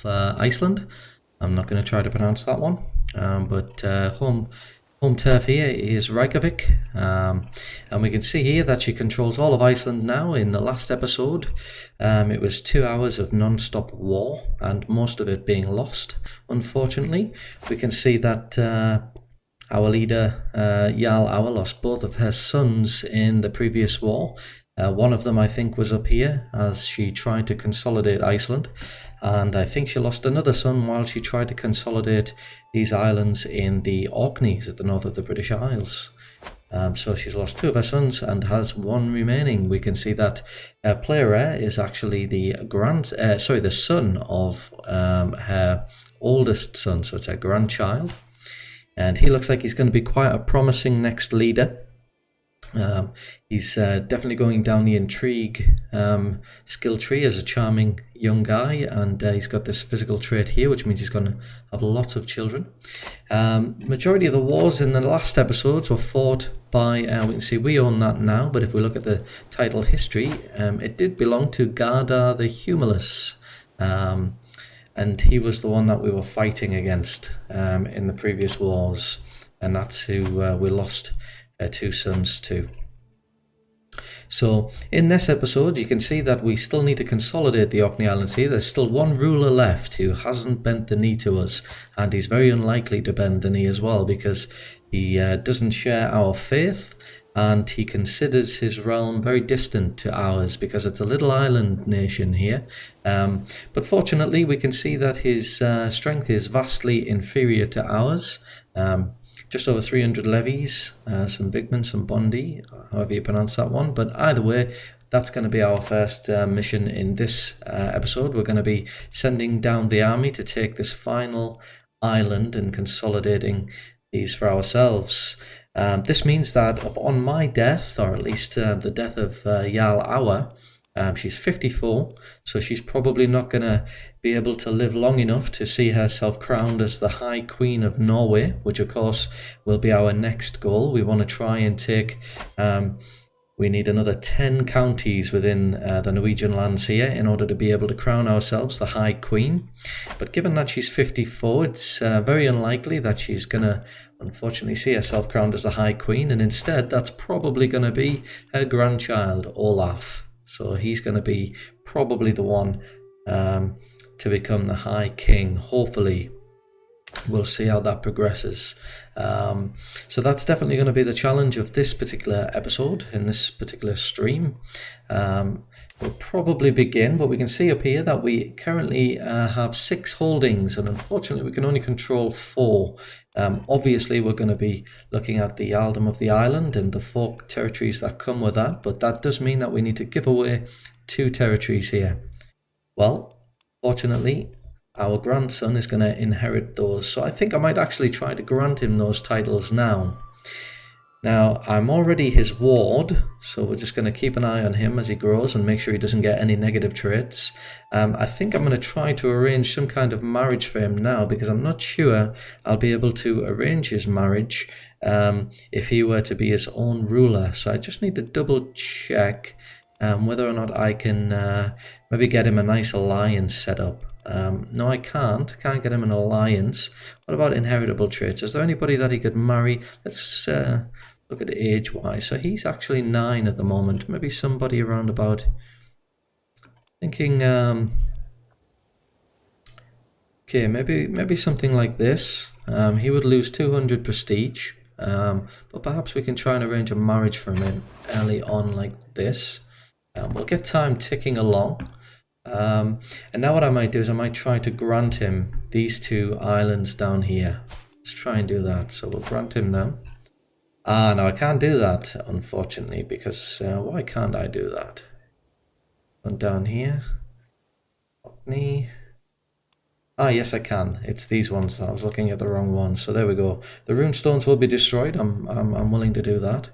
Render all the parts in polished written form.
Iceland. I'm not going to try to pronounce that one, but home turf here is Reykjavik, and we can see here that she controls all of Iceland now. In the last episode, it was 2 hours of non-stop war, and most of it being lost, unfortunately. We can see that our leader, Jarl Auer, lost both of her sons in the previous war. One of them, I think, was up here as she tried to consolidate Iceland, and I think she lost another son while she tried to consolidate these islands in the Orkneys at the north of the British Isles. So she's lost 2 of her sons and has 1 remaining. We can see that player heir is actually the son of her oldest son, so it's her grandchild, and he looks like he's going to be quite a promising next leader. He's definitely going down the intrigue skill tree as a charming young guy, and he's got this physical trait here, which means he's going to have lots of children. Majority of the wars in the last episodes were fought by, we can see we own that now, but if we look at the title history, it did belong to Gardar the Humorless, and he was the one that we were fighting against in the previous wars, and that's who we lost 2 sons to. So in this episode, you can see that we still need to consolidate the Orkney Islands here. There's still 1 ruler left who hasn't bent the knee to us, and he's very unlikely to bend the knee as well, because he doesn't share our faith, and he considers his realm very distant to ours because it's a little island nation here. But fortunately, we can see that his strength is vastly inferior to ours. Just over 300 levies, some Vigman, some Bondi, however you pronounce that one. But either way, that's going to be our first mission in this episode. We're going to be sending down the army to take this final island and consolidating these for ourselves. This means that upon my death, or at least the death of Jarl Auer, she's 54, so she's probably not going to be able to live long enough to see herself crowned as the High Queen of Norway, which of course will be our next goal. We want to try and take, we need another 10 counties within the Norwegian lands here in order to be able to crown ourselves the High Queen. But given that she's 54, it's very unlikely that she's going to unfortunately see herself crowned as the High Queen, and instead that's probably going to be her grandchild, Olaf. So he's going to be probably the one to become the High King. Hopefully, we'll see how that progresses. So that's definitely going to be the challenge of this particular episode, in this particular stream. We'll probably begin, but we can see up here that we currently have 6 holdings, and unfortunately we can only control 4. Obviously we're going to be looking at the Earldom of the Island and the 4 territories that come with that, but that does mean that we need to give away 2 territories here. Well, fortunately, our grandson is going to inherit those, so I think I might actually try to grant him those titles now. Now, I'm already his ward, so we're just going to keep an eye on him as he grows and make sure he doesn't get any negative traits. I think I'm going to try to arrange some kind of marriage for him now, because I'm not sure I'll be able to arrange his marriage if he were to be his own ruler. So I just need to double check whether or not I can maybe get him a nice alliance set up. No, I can't get him an alliance. What about inheritable traits? Is there anybody that he could marry? Let's look at age wise. So he's actually 9 at the moment. Maybe somebody around about, thinking okay, maybe something like this. He would lose 200 prestige, but perhaps we can try and arrange a marriage for him early on like this. We'll get time ticking along. And now what I might do is I might try to grant him these 2 islands down here. Let's try and do that. So we'll grant him them. No, I can't do that, unfortunately, because why can't I do that? One down here. Orkney. Yes, I can. It's these ones. I was looking at the wrong one. So there we go. The runestones will be destroyed. I'm willing to do that.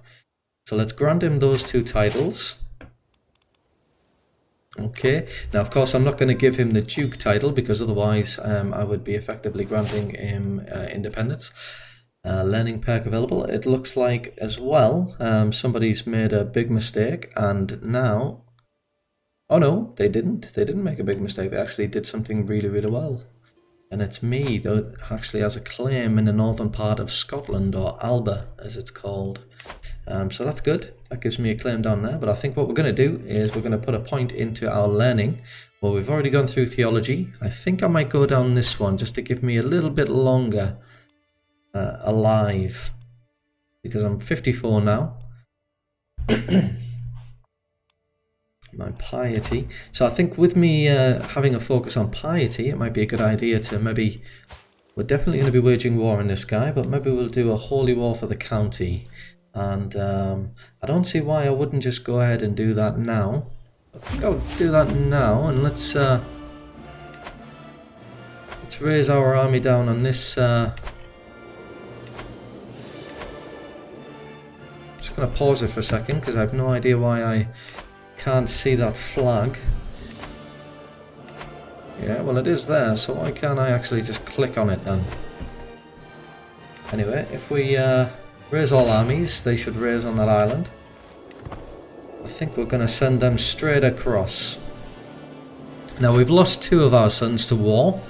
So let's grant him those 2 titles. Okay, now of course I'm not going to give him the Duke title, because otherwise I would be effectively granting him independence. Learning perk available. It looks like as well somebody's made a big mistake, and now Oh no, they didn't. They didn't make a big mistake. They actually did something really, really well. And it's me that actually has a claim in the northern part of Scotland, or Alba as it's called. So that's good. That gives me a claim down there. But I think what we're going to do is we're going to put a point into our learning. Well, we've already gone through theology. I think I might go down this one just to give me a little bit longer alive. Because I'm 54 now. My piety. So I think with me having a focus on piety, it might be a good idea to maybe... We're definitely going to be waging war on this guy, but maybe we'll do a holy war for the county. And I don't see why I wouldn't just go ahead and do that now. I think I'll do that now, and let's raise our army down on this. Just going to pause it for a second because I have no idea why I can't see that flag. Yeah, well it is there, so why can't I actually just click on it then? Anyway, if we raise all armies, they should raise on that island. I think we're going to send them straight across. Now we've lost 2 of our sons to war,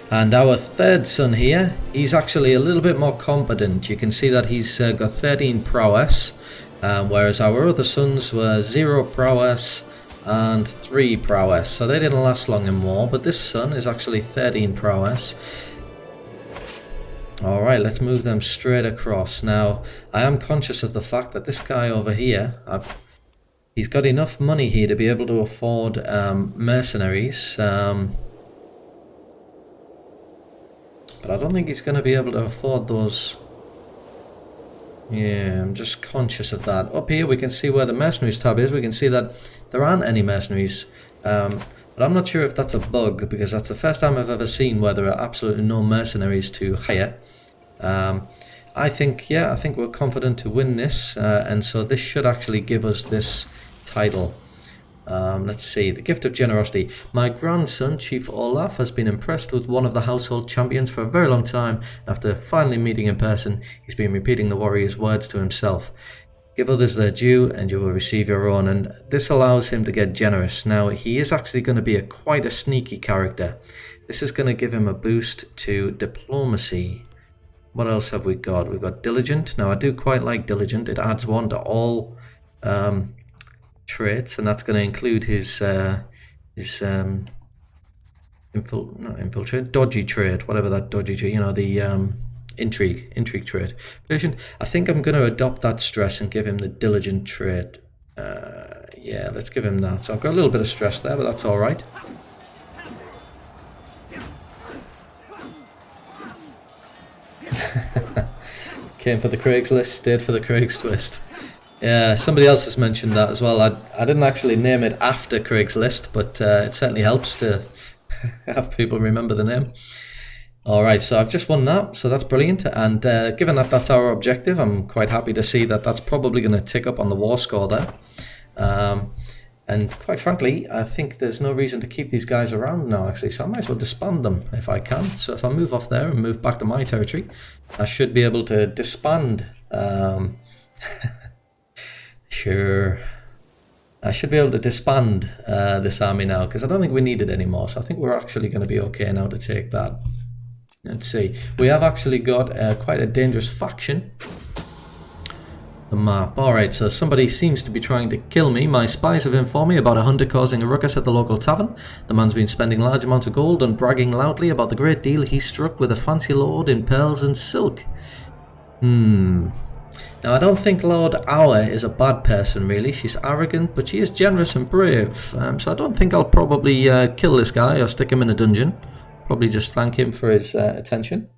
and our 3rd son here, he's actually a little bit more competent. You can see that he's got 13 prowess, whereas our other sons were 0 prowess and 3 prowess. So they didn't last long in war, but this son is actually 13 prowess. Alright, let's move them straight across. Now, I am conscious of the fact that this guy over here, he's got enough money here to be able to afford mercenaries. But I don't think he's going to be able to afford those. Yeah, I'm just conscious of that. Up here we can see where the mercenaries tab is. We can see that there aren't any mercenaries. But I'm not sure if that's a bug, because that's the first time I've ever seen where there are absolutely no mercenaries to hire. I think we're confident to win this, and so this should actually give us this title. Let's see, the gift of generosity. My grandson, Chief Olaf, has been impressed with one of the household champions for a very long time. After finally meeting in person, he's been repeating the warrior's words to himself. Give others their due and you will receive your own. And this allows him to get generous. Now, he is actually going to be quite a sneaky character. This is going to give him a boost to diplomacy. What else have we got? We've got diligent. Now, I do quite like diligent. It adds 1 to all traits, and that's going to include his infiltrate, dodgy trade, whatever that dodgy trade, you know, the intrigue trade. Patient, I think I'm going to adopt that stress and give him the diligent trait. Yeah, let's give him that. So I've got a little bit of stress there, but that's all right. Came for the Craigslist, stayed for the Craig's twist. Yeah, somebody else has mentioned that as well. I didn't actually name it after Craigslist, but it certainly helps to have people remember the name. Alright, so I've just won that, so that's brilliant. And given that that's our objective, I'm quite happy to see that that's probably going to tick up on the war score there. And quite frankly, I think there's no reason to keep these guys around now, actually, so I might as well disband them if I can. So if I move off there and move back to my territory, I should be able to disband... Sure. I should be able to disband this army now, because I don't think we need it anymore. So I think we're actually going to be okay now to take that. Let's see. We have actually got quite a dangerous faction. The map. Alright, so somebody seems to be trying to kill me. My spies have informed me about a hunter causing a ruckus at the local tavern. The man's been spending large amounts of gold and bragging loudly about the great deal he struck with a fancy lord in pearls and silk. Now, I don't think Lord Hour is a bad person, really. She's arrogant, but she is generous and brave. So I don't think I'll probably kill this guy or stick him in a dungeon. Probably just thank him for his attention.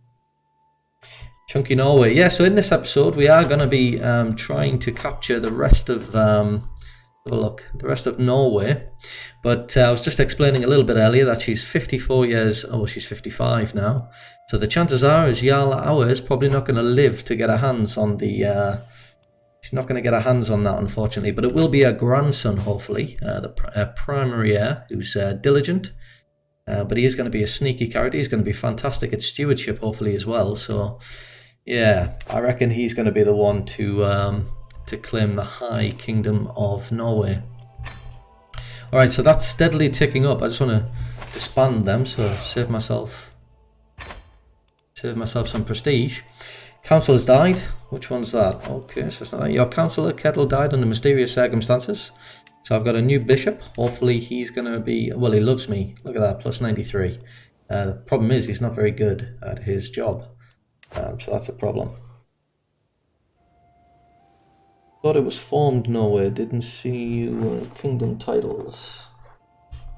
Chunky Norway. Yeah, so in this episode, we are going to be trying to capture the rest of... the rest of Norway. But I was just explaining a little bit earlier that she's 54 years... Oh, she's 55 now. So the chances are is Jarl Hour is probably not going to live to get her hands on the... she's not going to get her hands on that, unfortunately. But it will be her grandson, hopefully. The primary heir, who's diligent. But he is going to be a sneaky character. He's going to be fantastic at stewardship, hopefully, as well. So, yeah, I reckon he's going to be the one to claim the High Kingdom of Norway. Alright, so that's steadily ticking up. I just want to disband them, so save myself some prestige. Council has died. Which one's that? Okay, so it's not that. Your councillor, Kettle, died under mysterious circumstances. So I've got a new bishop. Hopefully he's going to be... Well, he loves me. Look at that, plus 93. The problem is he's not very good at his job. So that's a problem. Thought it was formed nowhere. Didn't see you kingdom titles.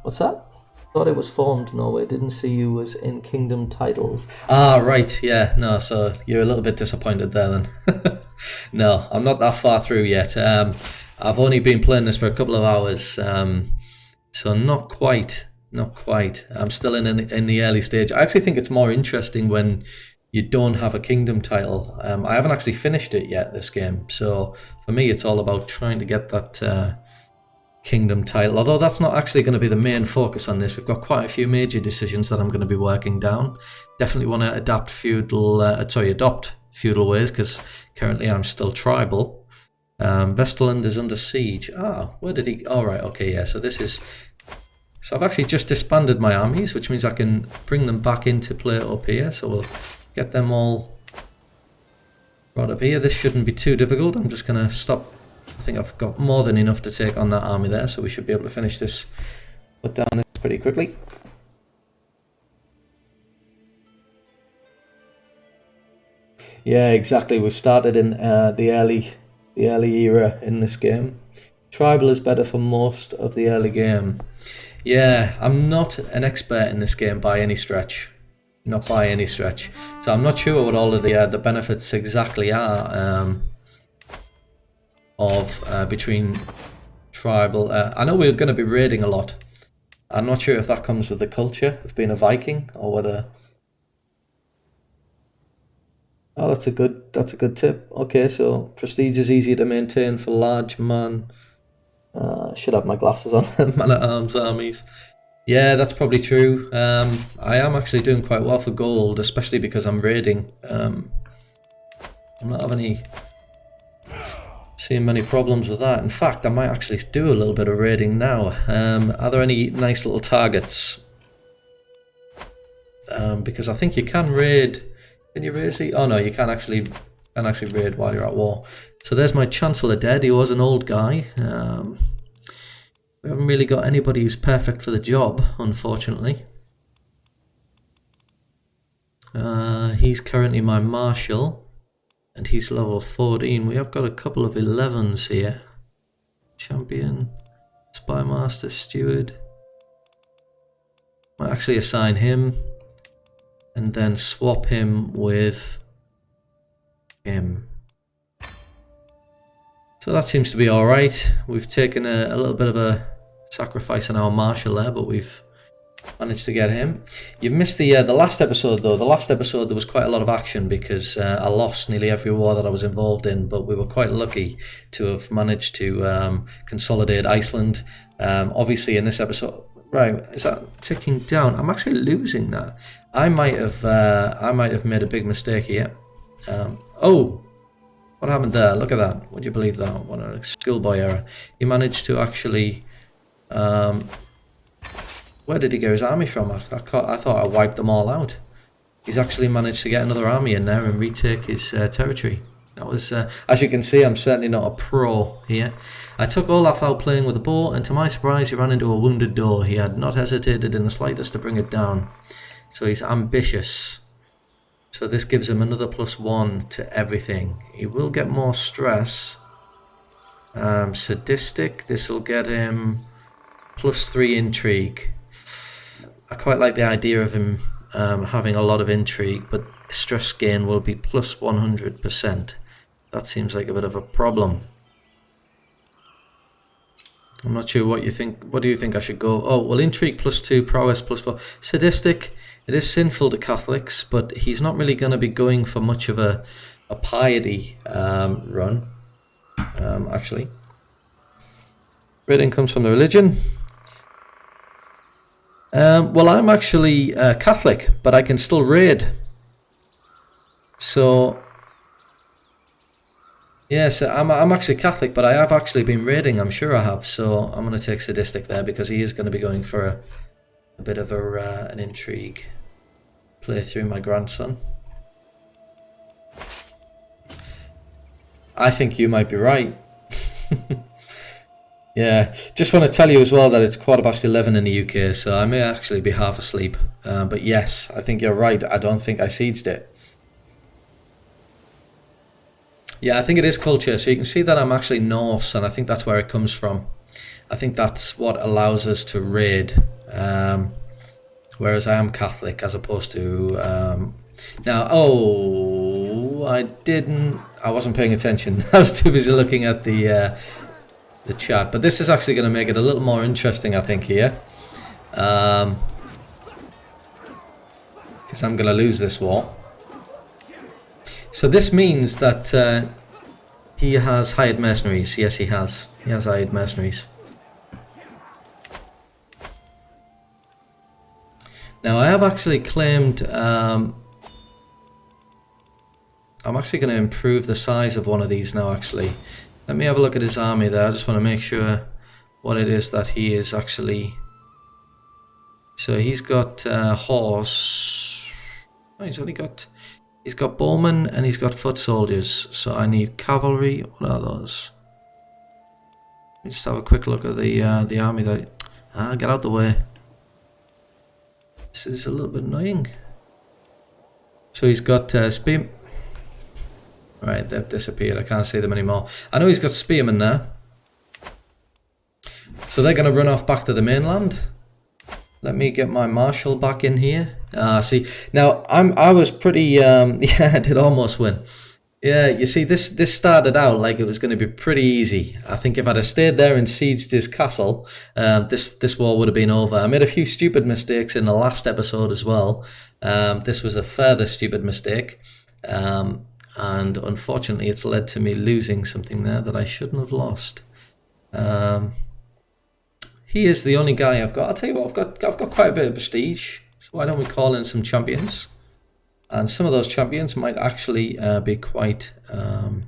What's that? Thought it was formed nowhere. Didn't see you as in kingdom titles. Ah, right. Yeah. No. So you're a little bit disappointed there then. No, I'm not that far through yet. I've only been playing this for a couple of hours. So not quite. Not quite. I'm still in the early stage. I actually think it's more interesting when you don't have a kingdom title. I haven't actually finished it yet, this game. So for me, it's all about trying to get that kingdom title. Although that's not actually going to be the main focus on this. We've got quite a few major decisions that I'm going to be working down. Definitely want to adopt feudal ways, because currently I'm still tribal. Vesterland is under siege. Ah, where did he... All right, okay, yeah. So this is... So I've actually just disbanded my armies, which means I can bring them back into play up here. So we'll get them all brought up here. This shouldn't be too difficult. I'm just going to stop. I think I've got more than enough to take on that army there, so we should be able to finish this, put down this pretty quickly. Yeah, exactly. We've started in the early era in this game. Tribal is better for most of the early game. Yeah, I'm not an expert in this game by any stretch. Not by any stretch. So I'm not sure what all of the benefits exactly are between tribal. I know we're going to be raiding a lot. I'm not sure if that comes with the culture of being a Viking or whether... Oh, that's a good tip. Okay, so prestige is easier to maintain for large man. Should have my glasses on. Man-at-arms armies. Yeah, that's probably true. I am actually doing quite well for gold, especially because I'm raiding. I'm not having seeing many problems with that. In fact, I might actually do a little bit of raiding now. Are there any nice little targets? Because I think you can raid. Can you raid? Oh no, you can't actually raid while you're at war. So there's my Chancellor dead. He was an old guy. We haven't really got anybody who's perfect for the job, unfortunately. He's currently my Marshal, and he's level 14. We have got a couple of 11s here. Champion, Spymaster, Steward. Might actually assign him, and then swap him with him. So that seems to be alright. We've taken a little bit of a sacrifice on our Marshal there, but we've managed to get him. You've missed the last episode though. The last episode there was quite a lot of action because I lost nearly every war that I was involved in, but we were quite lucky to have managed to consolidate Iceland. Obviously in this episode... Right, is that ticking down? I'm actually losing that. I might have made a big mistake here. Oh! What happened there? Look at that. Would you believe that? What a schoolboy error. He managed to actually... where did he get his army from? I thought I wiped them all out. He's actually managed to get another army in there and retake his territory. That was, as you can see, I'm certainly not a pro here. I took Olaf out playing with a bow, and to my surprise, he ran into a wounded door. He had not hesitated in the slightest to bring it down. So he's ambitious. So this gives him another +1 to everything. He will get more stress. Sadistic, this will get him +3 intrigue. I quite like the idea of him having a lot of intrigue, but stress gain will be +100%. That seems like a bit of a problem. I'm not sure what you think. What do you think I should go? Oh, well, intrigue +2, prowess +4. Sadistic, it is sinful to Catholics, but he's not really going to be going for much of a piety run, actually. Raiding comes from the religion. Well, I'm actually Catholic, but I can still raid. So, Yes, I'm actually Catholic, but I have actually been raiding. I'm sure I have. So I'm going to take sadistic there because he is going to be going for a bit of an intrigue play through my grandson. I think you might be right. Yeah, just want to tell you as well that it's 11:15 in the UK, so I may actually be half asleep. But yes, I think you're right. I don't think I sieged it. Yeah, I think it is culture. So you can see that I'm actually Norse, and I think that's where it comes from. I think that's what allows us to raid. Whereas I am Catholic as opposed to... now, I wasn't paying attention. I was too busy looking at the chat. But this is actually going to make it a little more interesting, I think, here. Because I'm going to lose this war. So this means that he has hired mercenaries. Yes, he has. He has hired mercenaries. Now, I have actually claimed... I'm actually going to improve the size of one of these now, actually. Let me have a look at his army there. I just want to make sure what it is that he is actually... So he's got horse... Oh, he's got bowmen and he's got foot soldiers. So I need cavalry. What are those? Let me just have a quick look at the army that... get out the way. This is a little bit annoying. So he's got spear... Right, they've disappeared. I can't see them anymore. I know he's got spearmen there. So they're going to run off back to the mainland. Let me get my marshal back in here. See, now I was pretty... yeah, I did almost win. Yeah, you see, this started out like it was going to be pretty easy. I think if I'd have stayed there and sieged his castle, this war would have been over. I made a few stupid mistakes in the last episode as well. This was a further stupid mistake. And unfortunately, it's led to me losing something there that I shouldn't have lost. He is the only guy I've got. I'll tell you what, I've got quite a bit of prestige. So why don't we call in some champions? And some of those champions might actually be quite... some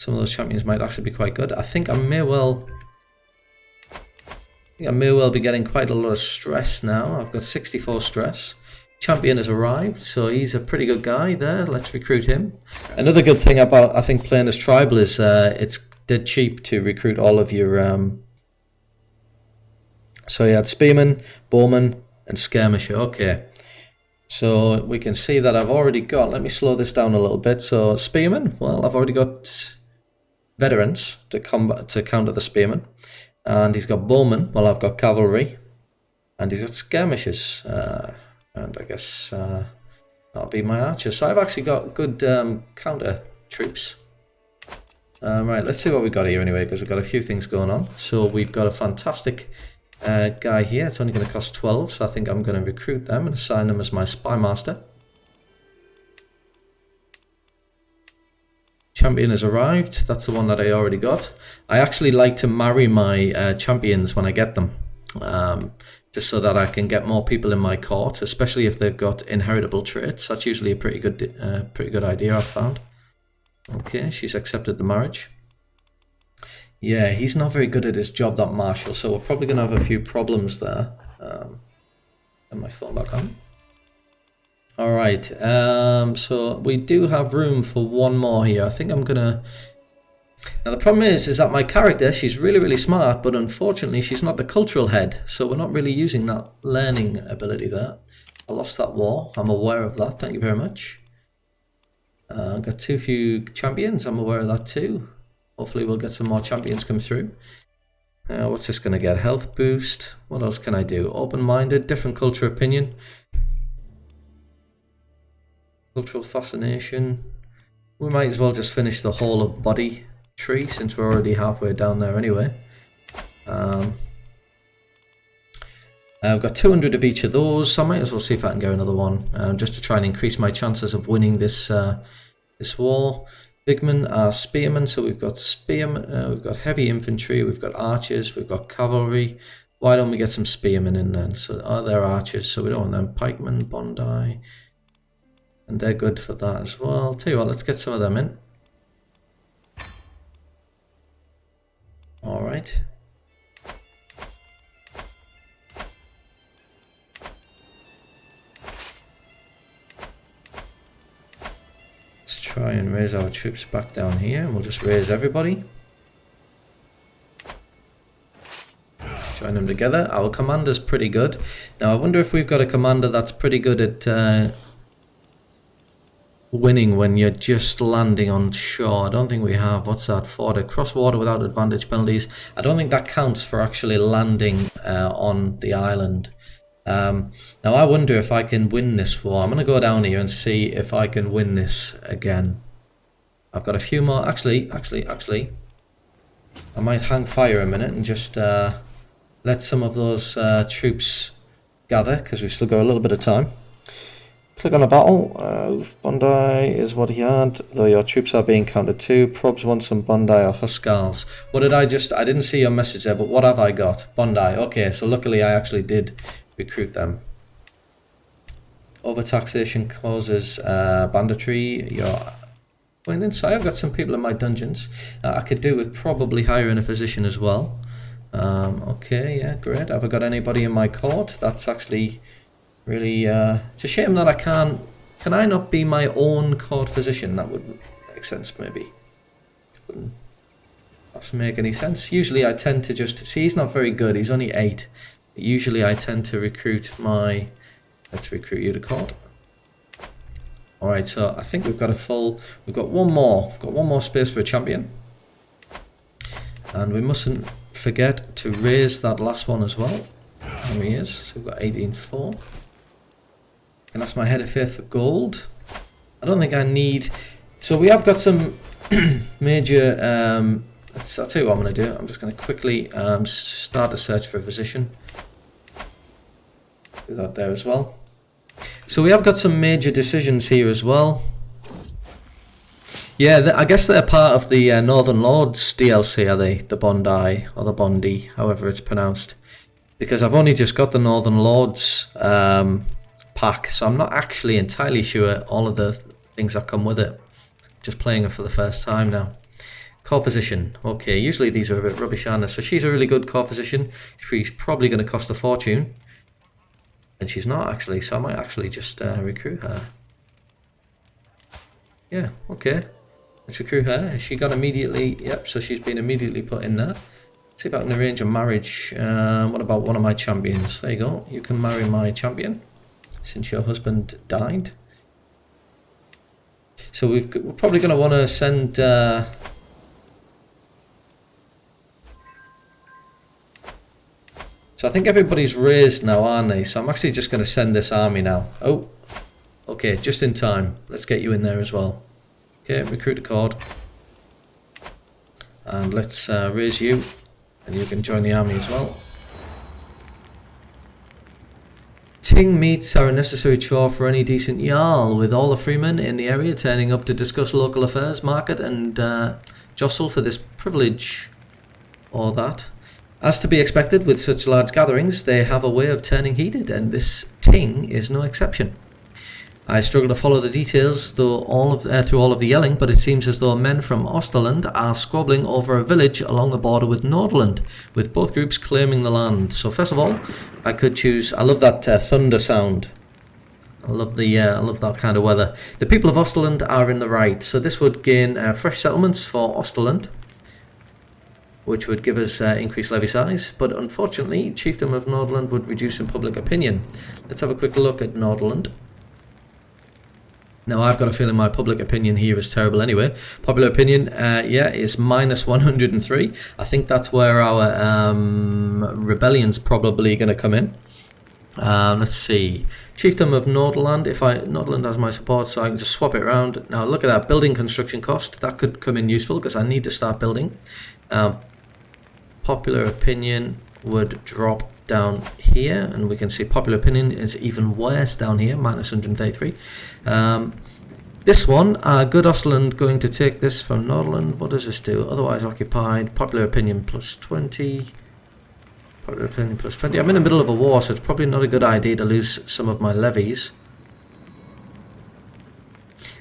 of those champions might actually be quite good. I think I may well be getting quite a lot of stress now. I've got 64 stress. Champion has arrived, so he's a pretty good guy there. Let's recruit him. Another good thing about, I think, playing as tribal is it's dead cheap to recruit all of your... So you had spearman, bowman, and skirmisher. Okay. So we can see that I've already got... Let me slow this down a little bit. So spearman, well, I've already got veterans to counter the spearman. And he's got bowmen, well, I've got cavalry. And he's got skirmishers. And I guess that'll be my archers. So I've actually got good counter troops. Right, let's see what we've got here anyway, because we've got a few things going on. So we've got a fantastic guy here. It's only going to cost 12, so I think I'm going to recruit them and assign them as my spy master. Champion has arrived. That's the one that I already got. I actually like to marry my champions when I get them. Just so that I can get more people in my court, especially if they've got inheritable traits. That's usually a pretty good idea, I've found. Okay, she's accepted the marriage. Yeah, he's not very good at his job, that marshal, so we're probably going to have a few problems there. Get my phone back on. Alright, so we do have room for one more here. I think I'm going to... Now the problem is that my character, she's really smart, but unfortunately she's not the cultural head, so we're not really using that learning ability there. I lost that war, I'm aware of that, thank you very much. I've got too few champions, I'm aware of that too. Hopefully we'll get some more champions come through. What's this going to get? Health boost, what else can I do? Open-minded, different culture opinion. Cultural fascination. We might as well just finish the whole of body tree since we're already halfway down there anyway. I've got 200 of each of those, so I might as well see if I can get another one, just to try and increase my chances of winning this this war. Bigmen are spearmen, so we've got spearmen, we've got heavy infantry, we've got archers, we've got cavalry. Why don't we get some spearmen in then? So they're archers, so we don't want them. Pikemen, Bondi, and they're good for that as well. Tell you what, let's get some of them in. Alright. Let's try and raise our troops back down here, and we'll just raise everybody. Join them together. Our commander's pretty good. Now I wonder if we've got a commander that's pretty good at winning when you're just landing on shore. I don't think we have. What's that? Fort across water without advantage penalties. I don't think that counts for actually landing on the island. Now I wonder if I can win this war. I'm going to go down here and see if I can win this again. I've got a few more. Actually, I might hang fire a minute and just let some of those troops gather, because we've still got a little bit of time. Click on a battle. Bondi is what he had, though your troops are being counted too. Probs want some Bondi or Huskars. What did I didn't see your message there, but what have I got? Bondi. Okay, so luckily I actually did recruit them. Overtaxation causes banditry. So I've got some people in my dungeons. I could do with probably hiring a physician as well. Okay, yeah, great. Have I got anybody in my court? That's actually really, it's a shame that I can't. Can I not be my own court physician? That would make sense, maybe. Wouldn't perhaps make any sense. Usually I tend to just, see, he's not very good, he's only 8. Usually I tend to recruit my, let's recruit you to court. Alright, so I think we've got we've got one more space for a champion. And we mustn't forget to raise that last one as well. There he is, so we've got 18-4. And that's my head of faith for gold. I don't think I need, so we have got some major, I'll tell you what I'm going to do. I'm just going to quickly start a search for a physician. Do that there as well. So we have got some major decisions here as well. Yeah, I guess they're part of the Northern Lords DLC, are they? The Bondi, or the Bondi, however it's pronounced. Because I've only just got the Northern Lords pack, so I'm not actually entirely sure all of the things that come with it. Just playing it for the first time now. Core physician. Okay, usually these are a bit rubbish, aren't they? So she's a really good core physician. She's probably going to cost a fortune. And she's not actually, so I might actually just recruit her. Yeah, okay. Let's recruit her. She got immediately, yep, so she's been immediately put in there. Let's see if I can arrange a marriage. What about one of my champions? There you go. You can marry my champion since your husband died. So we're probably going to want to send... So I think everybody's raised now, aren't they? So I'm actually just going to send this army now. Oh, okay, just in time. Let's get you in there as well. Okay, recruit accord. And let's raise you. And you can join the army as well. Ting meets are a necessary chore for any decent Jarl, with all the freemen in the area turning up to discuss local affairs, market, and jostle for this privilege or that. As to be expected with such large gatherings, they have a way of turning heated, and this Ting is no exception. I struggle to follow the details through all of the yelling, but it seems as though men from Osterland are squabbling over a village along the border with Nordland, with both groups claiming the land. So first of all, I could choose. I love that thunder sound. I love that kind of weather. The people of Osterland are in the right, so this would gain fresh settlements for Osterland, which would give us increased levy size, but unfortunately Chiefdom of Nordland would reduce in public opinion. Let's have a quick look at Nordland. Now I've got a feeling my public opinion here is terrible anyway. Popular opinion, is minus 103. I think that's where our rebellion's probably going to come in. Let's see. Chiefdom of Nordland, Nordland has my support, so I can just swap it around. Now look at that, building construction cost, that could come in useful because I need to start building. Popular opinion would drop down here, and we can see popular opinion is even worse down here, minus 133. This one, good Osterland going to take this from Nordland. What does this do? Otherwise occupied, popular opinion plus 20, popular opinion plus 20. I'm in the middle of a war, so it's probably not a good idea to lose some of my levies.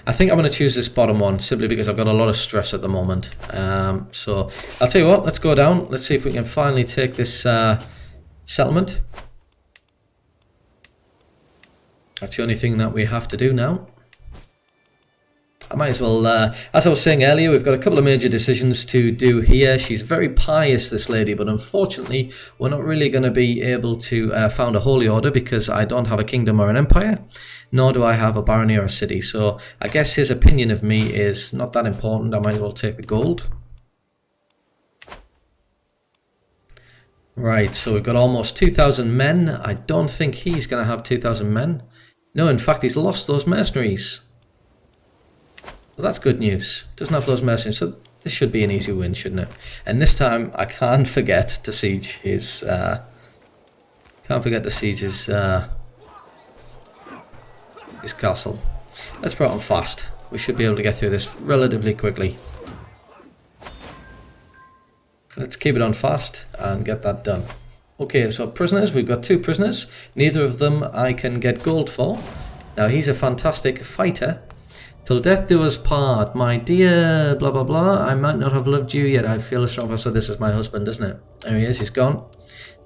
I think I'm going to choose this bottom one simply because I've got a lot of stress at the moment. So I'll tell you what, let's go down. Let's see if we can finally take this settlement. That's the only thing that we have to do now. I might as well, as I was saying earlier, we've got a couple of major decisions to do here. She's very pious, this lady, but unfortunately, we're not really going to be able to found a holy order because I don't have a kingdom or an empire, nor do I have a barony or a city. So I guess his opinion of me is not that important. I might as well take the gold. Right, so we've got almost 2,000 men. I don't think he's going to have 2,000 men. No, in fact, he's lost those mercenaries. Well, that's good news. Doesn't have those mercenaries, so this should be an easy win, shouldn't it? And this time, I can't forget to siege his. His castle. Let's put it on fast. We should be able to get through this relatively quickly. Let's keep it on fast and get that done. Okay, so prisoners, we've got 2 prisoners. Neither of them I can get gold for. Now, he's a fantastic fighter. Till death do us part, my dear blah blah blah. I might not have loved you yet. I feel a strong. So this is my husband, isn't it? There he is. He's gone,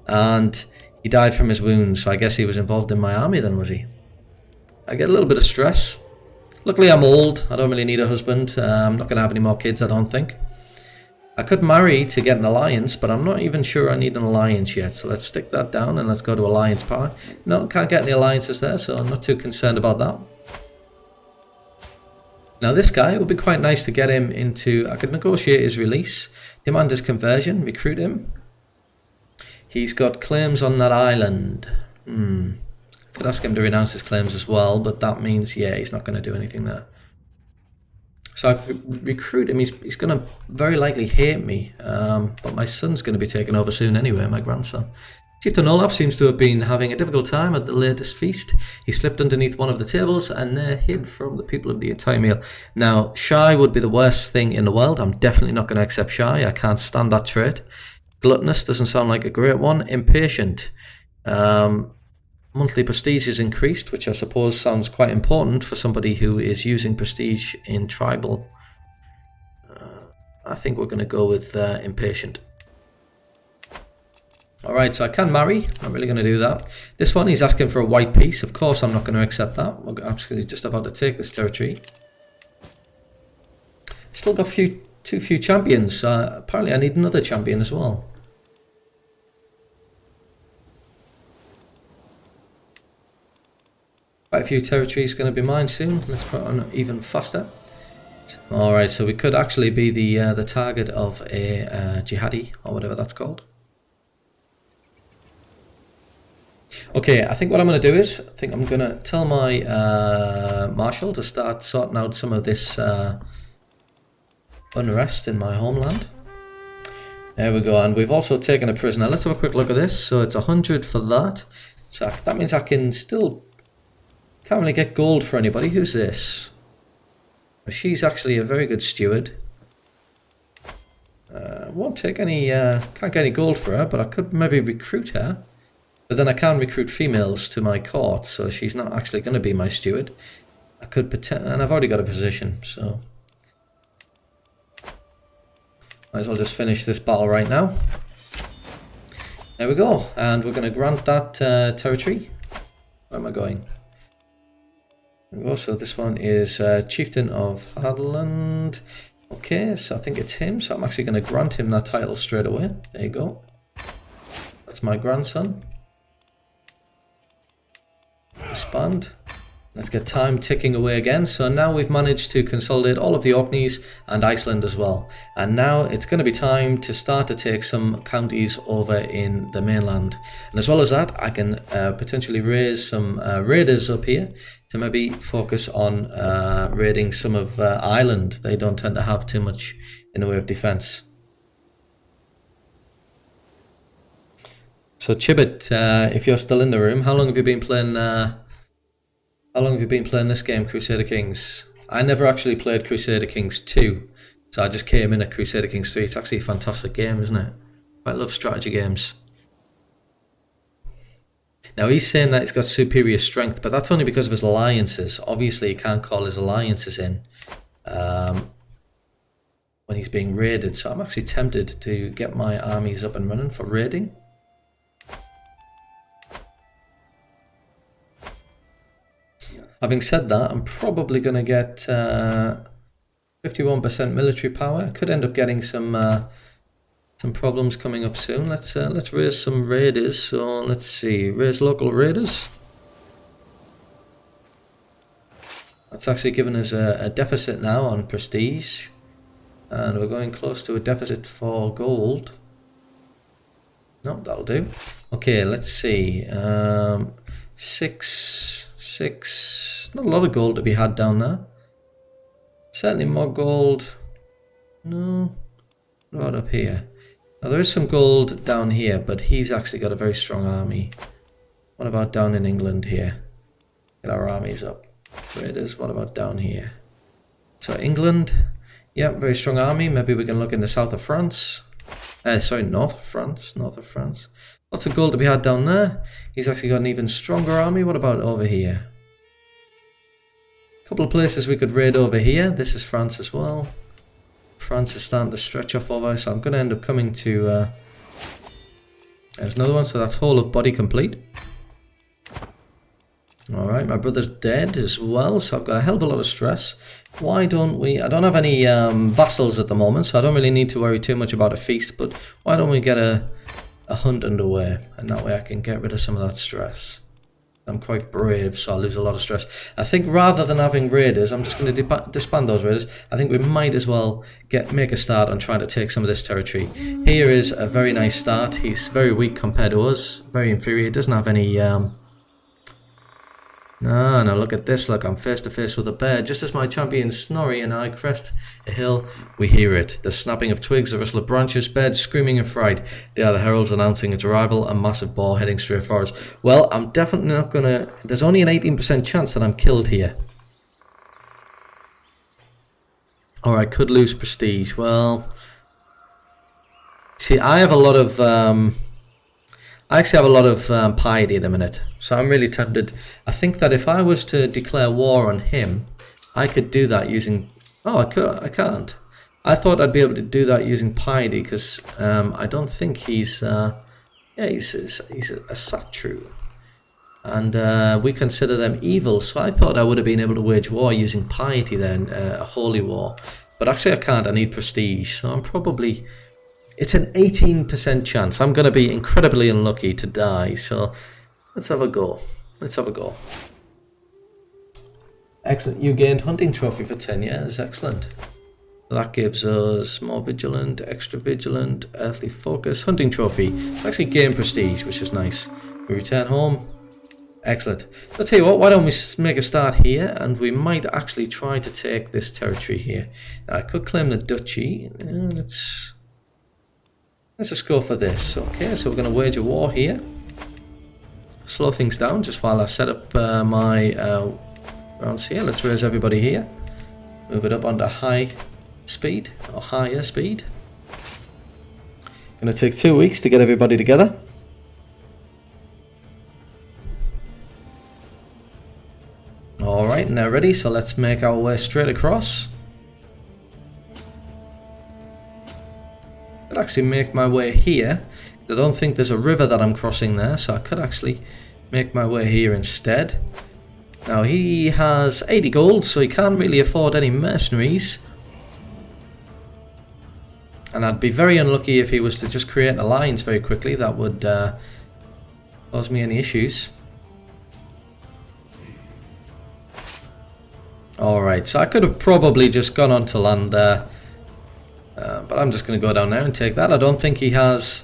and he died from his wounds. So I guess he was involved in my army then, was he? I get a little bit of stress. Luckily, I'm old. I don't really need a husband. I'm not going to have any more kids, I don't think. I could marry to get an alliance, but I'm not even sure I need an alliance yet. So let's stick that down and let's go to alliance power. No, can't get any alliances there, so I'm not too concerned about that. Now this guy, it would be quite nice to get him into, I could negotiate his release, demand his conversion, recruit him. He's got claims on that island. Could ask him to renounce his claims as well, but that means, yeah, he's not going to do anything there. So I could recruit him. He's going to very likely hate me, but my son's going to be taken over soon anyway, my grandson. Chieftain Olaf seems to have been having a difficult time at the latest feast. He slipped underneath one of the tables and hid from the people of the entire meal. Now, shy would be the worst thing in the world. I'm definitely not going to accept shy. I can't stand that trait. Gluttonous doesn't sound like a great one. Impatient. Monthly prestige is increased, which I suppose sounds quite important for somebody who is using prestige in tribal. I think we're going to go with impatient. Alright, so I can marry. I'm really going to do that. This one, he's asking for a white piece. Of course, I'm not going to accept that. I'm actually just about to take this territory. Still got too few champions. Apparently, I need another champion as well. Quite a few territories going to be mine soon. Let's put on even faster. Alright, so we could actually be the target of a jihadi, or whatever that's called. Okay, I think what I'm going to do is, I think I'm going to tell my marshal to start sorting out some of this unrest in my homeland. There we go, and we've also taken a prisoner. Let's have a quick look at this. So it's 100 for that. So that means I can still... Can't really get gold for anybody. Who's this? She's actually a very good steward. Won't take any... can't get any gold for her, but I could maybe recruit her. But then I can recruit females to my court, so she's not actually going to be my steward. I could pretend, and I've already got a position, so might as well just finish this battle right now. There we go, and we're going to grant that territory. Where am I going? There we go. So this one is Chieftain of Hardland. Okay, so I think it's him, so I'm actually going to grant him that title straight away. There you go. That's my grandson. Expand. Let's get time ticking away again. So now we've managed to consolidate all of the Orkneys and Iceland as well. And now it's going to be time to start to take some counties over in the mainland. And as well as that, I can potentially raise some raiders up here to maybe focus on raiding some of Ireland. They don't tend to have too much in the way of defense. So Chibit, if you're still in the room, how long have you been playing? How long have you been playing this game, Crusader Kings? I never actually played Crusader Kings 2, so I just came in at Crusader Kings 3. It's actually a fantastic game, isn't it? I love strategy games. Now he's saying that he's got superior strength, but that's only because of his alliances. Obviously he can't call his alliances in when he's being raided, so I'm actually tempted to get my armies up and running for raiding. Having said that, I'm probably going to get 51% military power. I could end up getting some problems coming up soon. Let's raise some raiders. So let's see, raise local raiders. That's actually given us a deficit now on prestige, and we're going close to a deficit for gold. No, that'll do. Okay, let's see. 6. Not a lot of gold to be had down there. Certainly more gold. No. What about up here? Now there is some gold down here, but he's actually got a very strong army. What about down in England here? Get our armies up. Raiders, what about down here? So England, yeah, very strong army. Maybe we can look in the south of France. Sorry, north of France. Lots of gold to be had down there. He's actually got an even stronger army. What about over here? A couple of places we could raid over here. This is France as well. France is starting to stretch off over, so I'm going to end up coming to... there's another one, so that's whole of body complete. Alright, my brother's dead as well, so I've got a hell of a lot of stress. Why don't we... I don't have any vassals at the moment, so I don't really need to worry too much about a feast, but why don't we get a hunt underway, and that way I can get rid of some of that stress. I'm quite brave, so I'll lose a lot of stress. I think rather than having raiders, I'm just going to disband those raiders. I think we might as well make a start on trying to take some of this territory. Here is a very nice start. He's very weak compared to us, very inferior. He doesn't have any... No, look at this. Look, I'm face to face with a bear. Just as my champion Snorri and I crest a hill, we hear it. The snapping of twigs, the rustle of branches, birds screaming in fright. They are the heralds announcing its arrival, a massive boar heading straight for us. Well, I'm definitely not going to... There's only an 18% chance that I'm killed here. Or I could lose prestige. Well... See, I have a lot of... I actually have a lot of piety at the minute, so I'm really tempted. I think that if I was to declare war on him, I could do that using... Oh, I can't. I thought I'd be able to do that using piety, because I don't think he's... yeah, he's a Satru. And we consider them evil, so I thought I would have been able to wage war using piety then, a holy war. But actually I can't, I need prestige, so I'm probably... It's an 18% chance. I'm going to be incredibly unlucky to die, so let's have a go. Excellent. You gained hunting trophy for 10 years. Excellent. That gives us more vigilant, extra vigilant, earthly focus, hunting trophy. Actually gain prestige, which is nice. We return home. Excellent. Let's tell you what, why don't we make a start here, and we might actually try to take this territory here. Now, I could claim the duchy. Let's just go for this. Okay, so we're going to wage a war here. Slow things down just while I set up my rounds here. Let's raise everybody here. Move it up onto high speed, or higher speed. Going to take 2 weeks to get everybody together. Alright, now ready, so let's make our way straight across. I could actually make my way here. I don't think there's a river that I'm crossing there, so I could actually make my way here instead. Now he has 80 gold, so he can't really afford any mercenaries. And I'd be very unlucky if he was to just create an alliance very quickly. That would cause me any issues. Alright, so I could have probably just gone on to land there. But I'm just going to go down there and take that. I don't think he has...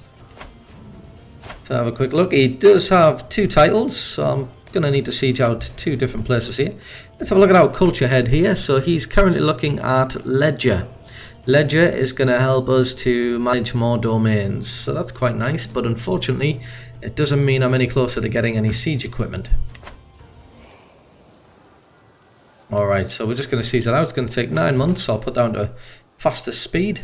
To have a quick look. He does have 2 titles, so I'm going to need to siege out 2 different places here. Let's have a look at our culture head here. So he's currently looking at Ledger. Ledger is going to help us to manage more domains. So that's quite nice, but unfortunately it doesn't mean I'm any closer to getting any siege equipment. Alright, so we're just going to siege that out. It's going to take 9 months, so I'll put down to fastest speed.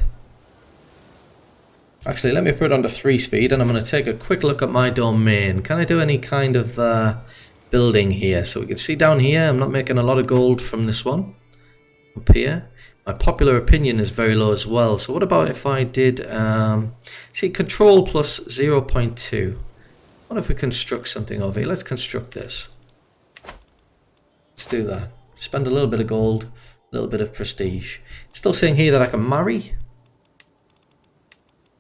Actually, let me put it on to 3 speed, and I'm going to take a quick look at my domain. Can I do any kind of building here? So we can see down here, I'm not making a lot of gold from this one. Up here, my popular opinion is very low as well. So what about if I did, see, control plus 0.2. What if we construct something over here? Let's construct this. Let's do that. Spend a little bit of gold, a little bit of prestige. Still saying here that I can marry.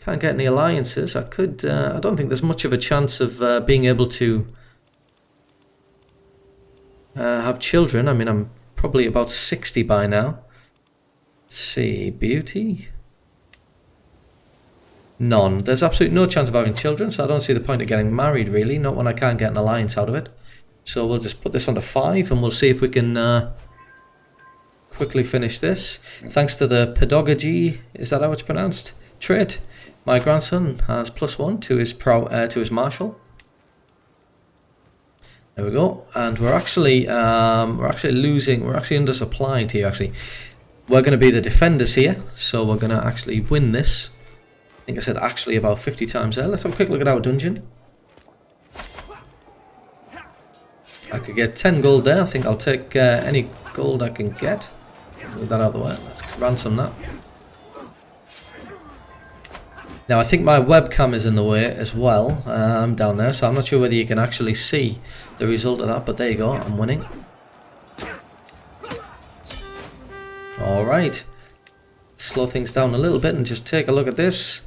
Can't get any alliances. I could, I don't think there's much of a chance of being able to have children. I mean, I'm probably about 60 by now. Let's see, beauty? None. There's absolutely no chance of having children, so I don't see the point of getting married, really. Not when I can't get an alliance out of it. So we'll just put this on to 5, and we'll see if we can quickly finish this. Thanks to the pedagogy, is that how it's pronounced? Trait. My grandson has +1 to his martial. There we go, and we're actually losing. We're actually undersupplied here. Actually, we're going to be the defenders here, so we're going to actually win this. I think I said actually about 50 times there. Let's have a quick look at our dungeon. I could get 10 gold there. I think I'll take any gold I can get. Move that out of the way. Let's ransom that. Now I think my webcam is in the way as well, down there, so I'm not sure whether you can actually see the result of that, but there you go, I'm winning. Alright, slow things down a little bit and just take a look at this.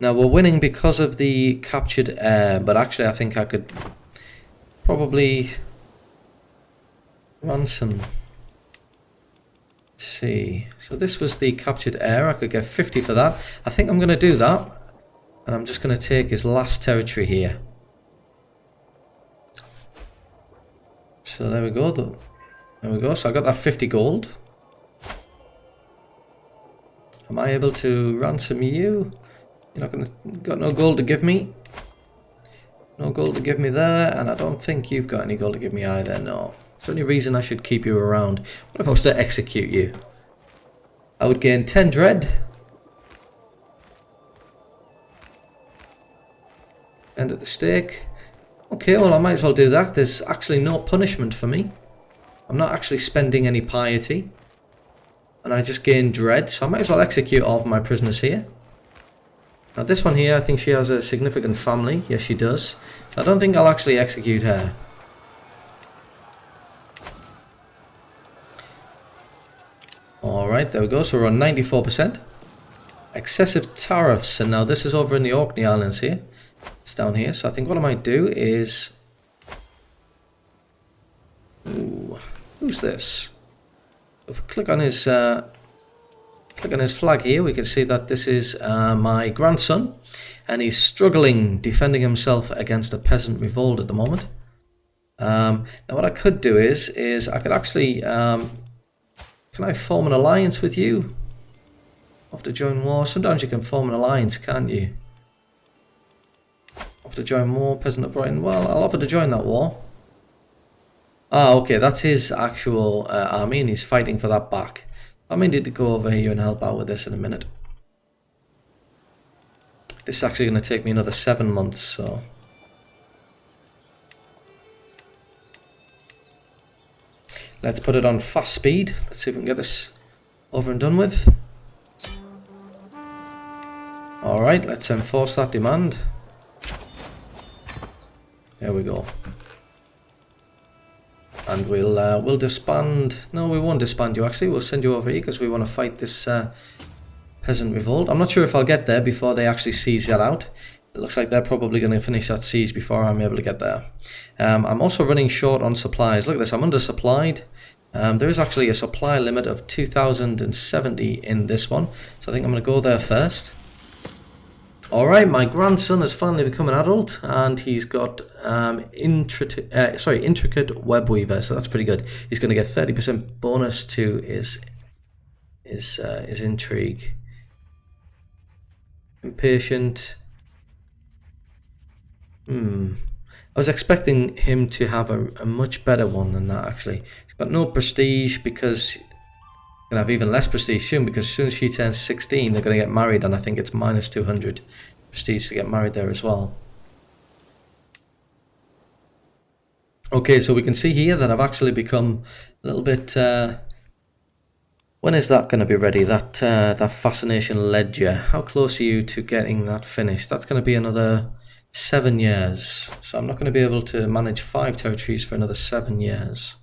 Now we're winning because of the captured air, but actually I think I could probably run some... Let's see, so this was the captured air. I could get 50 for that. I think I'm going to do that, and I'm just going to take his last territory here. So there we go. There we go. So I got that 50 gold. Am I able to ransom you? You're not going to got no gold to give me. No gold to give me there, and I don't think you've got any gold to give me either. No. Is there any reason I should keep you around? What if I was to execute you? I would gain 10 dread. End at the stake. Okay, well I might as well do that. There's actually no punishment for me. I'm not actually spending any piety. And I just gain dread, so I might as well execute all of my prisoners here. Now this one here, I think she has a significant family. Yes, she does. I don't think I'll actually execute her. Alright, there we go. So we're on 94%. Excessive tariffs. And now this is over in the Orkney Islands here. It's down here. So I think what I might do is... Ooh, who's this? If we click on his flag here, we can see that this is my grandson. And he's struggling, defending himself against a peasant revolt at the moment. Now what I could do is I could actually... can I form an alliance with you? Have to join war. Sometimes you can form an alliance, can't you? Have to join war, peasant uprising. Well, I'll offer to join that war. Ah, okay, that's his actual army, and he's fighting for that back. I may need to go over here and help out with this in a minute. This is actually going to take me another 7 months, so... Let's put it on fast speed. Let's see if we can get this over and done with. Alright, let's enforce that demand. There we go. And we'll disband... No, we won't disband you actually. We'll send you over here because we want to fight this peasant revolt. I'm not sure if I'll get there before they actually siege that out. It looks like they're probably going to finish that siege before I'm able to get there. I'm also running short on supplies. Look at this, I'm undersupplied. There is actually a supply limit of 2,070 in this one. So I think I'm going to go there first. Alright, my grandson has finally become an adult. And he's got intricate web weaver. So that's pretty good. He's going to get 30% bonus to his intrigue. Impatient. I was expecting him to have a much better one than that, actually. He's got no prestige because Gonna have even less prestige soon, because as soon as she turns 16, they're gonna get married, and I think it's minus 200 prestige to get married there as well. Okay, so we can see here that I've actually become a little bit. When is that going to be ready? That fascination ledger. How close are you to getting that finished? That's going to be another 7 years. So I'm not going to be able to manage 5 territories for another 7 years.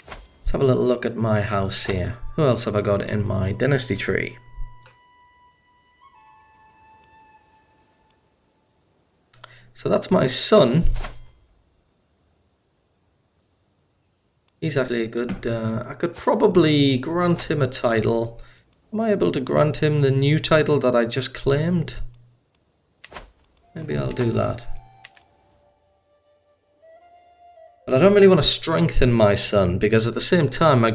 Let's have a little look at my house here. Who else have I got in my dynasty tree? So that's my son. He's actually a good... I could probably grant him a title. Am I able to grant him the new title that I just claimed? Maybe I'll do that. But I don't really want to strengthen my son, because at the same time my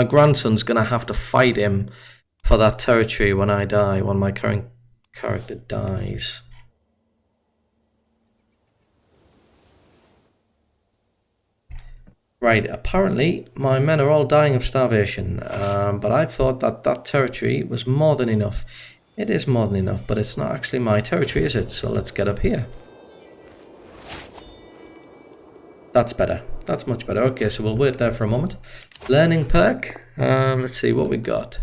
grandson's going to have to fight him for that territory when I die, when my current character dies. Right, apparently my men are all dying of starvation, but I thought that that territory was more than enough. It is more than enough, but it's not actually my territory, is it? So let's get up here. That's better. That's much better. Okay, so we'll wait there for a moment. Learning perk. Let's see what we got.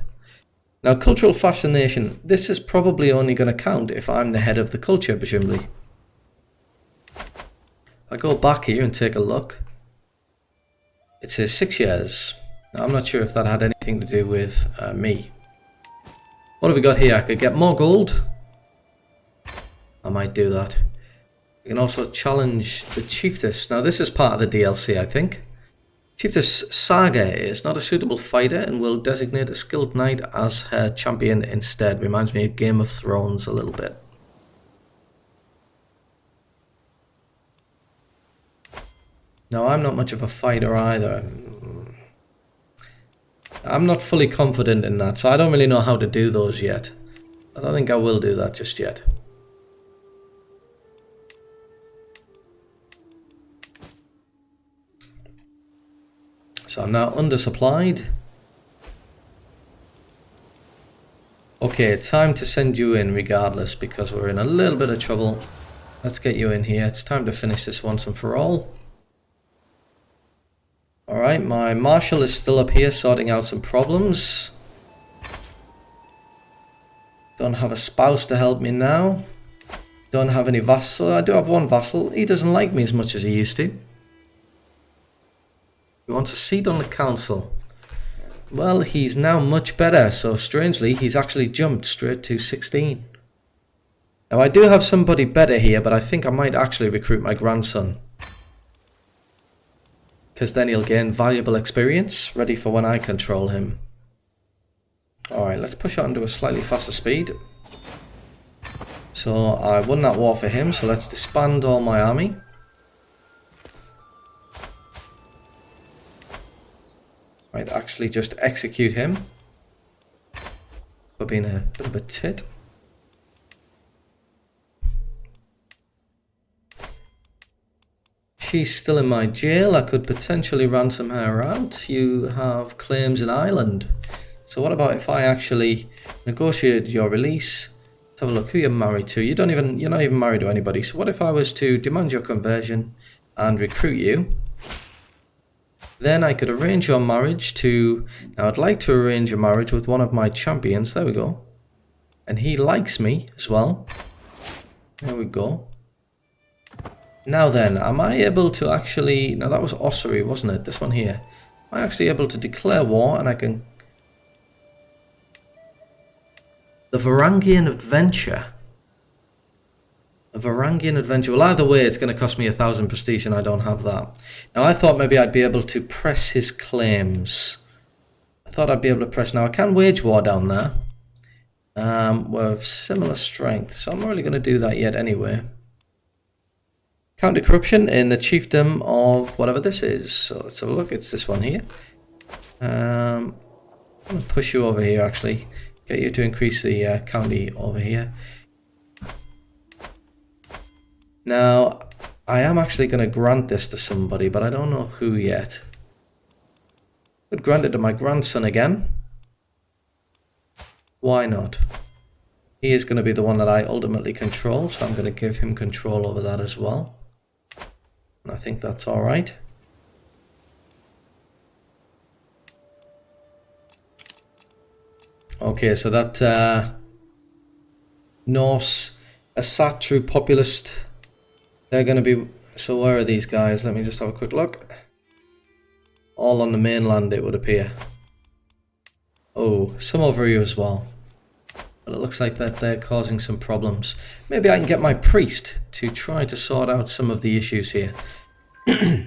Now, cultural fascination. This is probably only going to count if I'm the head of the culture, presumably. If I go back here and take a look, it says 6 years. Now, I'm not sure if that had anything to do with me. What have we got here? I could get more gold. I might do that. We can also challenge the Chiefess. Now, this is part of the DLC, I think. Chiefess Saga is not a suitable fighter and will designate a skilled knight as her champion instead. Reminds me of Game of Thrones a little bit. Now, I'm not much of a fighter either. I'm not fully confident in that, so I don't really know how to do those yet. I don't think I will do that just yet. So I'm now undersupplied. Okay, time to send you in regardless, because we're in a little bit of trouble. Let's get you in here. It's time to finish this once and for all. Alright, my marshal is still up here sorting out some problems. Don't have a spouse to help me now. Don't have any vassal. I do have one vassal. He doesn't like me as much as he used to. He wants a seat on the council. Well, he's now much better, so strangely, he's actually jumped straight to 16. Now, I do have somebody better here, but I think I might actually recruit my grandson. Because then he'll gain valuable experience, ready for when I control him. Alright, let's push on to a slightly faster speed. So, I won that war for him, so let's disband all my army. Might actually just execute him for being a bit of a tit. She's still in my jail. I could potentially ransom her out. You have claims in Ireland. So what about if I actually negotiate your release? Let's have a look who you're married to. You're not even married to anybody. So what if I was to demand your conversion and recruit you? Then I could arrange your marriage to... Now, I'd like to arrange a marriage with one of my champions. There we go. And he likes me as well. There we go. Now then, am I able to actually... Now, that was Ossory, wasn't it? This one here. Am I actually able to declare war and I can... The Varangian Adventure. A Varangian Adventure. Well, either way, it's going to cost me 1,000 prestige and I don't have that. Now, I thought maybe I'd be able to press his claims. I thought I'd be able to press... Now, I can wage war down there. We're of similar strength, so I'm not really going to do that yet anyway. Counter corruption in the chiefdom of whatever this is. So let's have a look. It's this one here. I'm going to push you over here, actually. Get you to increase the county over here. Now, I am actually going to grant this to somebody, but I don't know who yet. Could grant it to my grandson again. Why not? He is going to be the one that I ultimately control, so I'm going to give him control over that as well. And I think that's alright. Okay, so that Norse Asatru populist, they're going to be... So where are these guys? Let me just have a quick look. All on the mainland, it would appear. Oh, some over here as well. But it looks like that they're causing some problems. Maybe I can get my priest to try to sort out some of the issues here.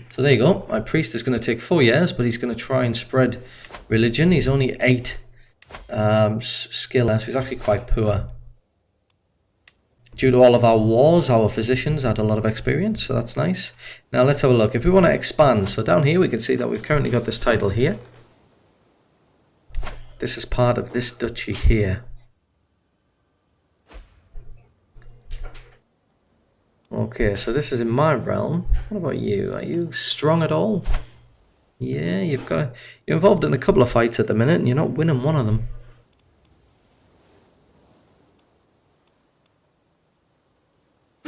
So there you go. My priest is going to take 4 years, but he's going to try and spread religion. He's only 8 skill, so he's actually quite poor. Due to all of our wars, our physicians had a lot of experience, so that's nice. Now let's have a look. If we want to expand, so down here we can see that we've currently got this title here. This is part of this duchy here. Okay, so this is in my realm. What about you? Are you strong at all? Yeah, you're involved in a couple of fights at the minute, and you're not winning one of them.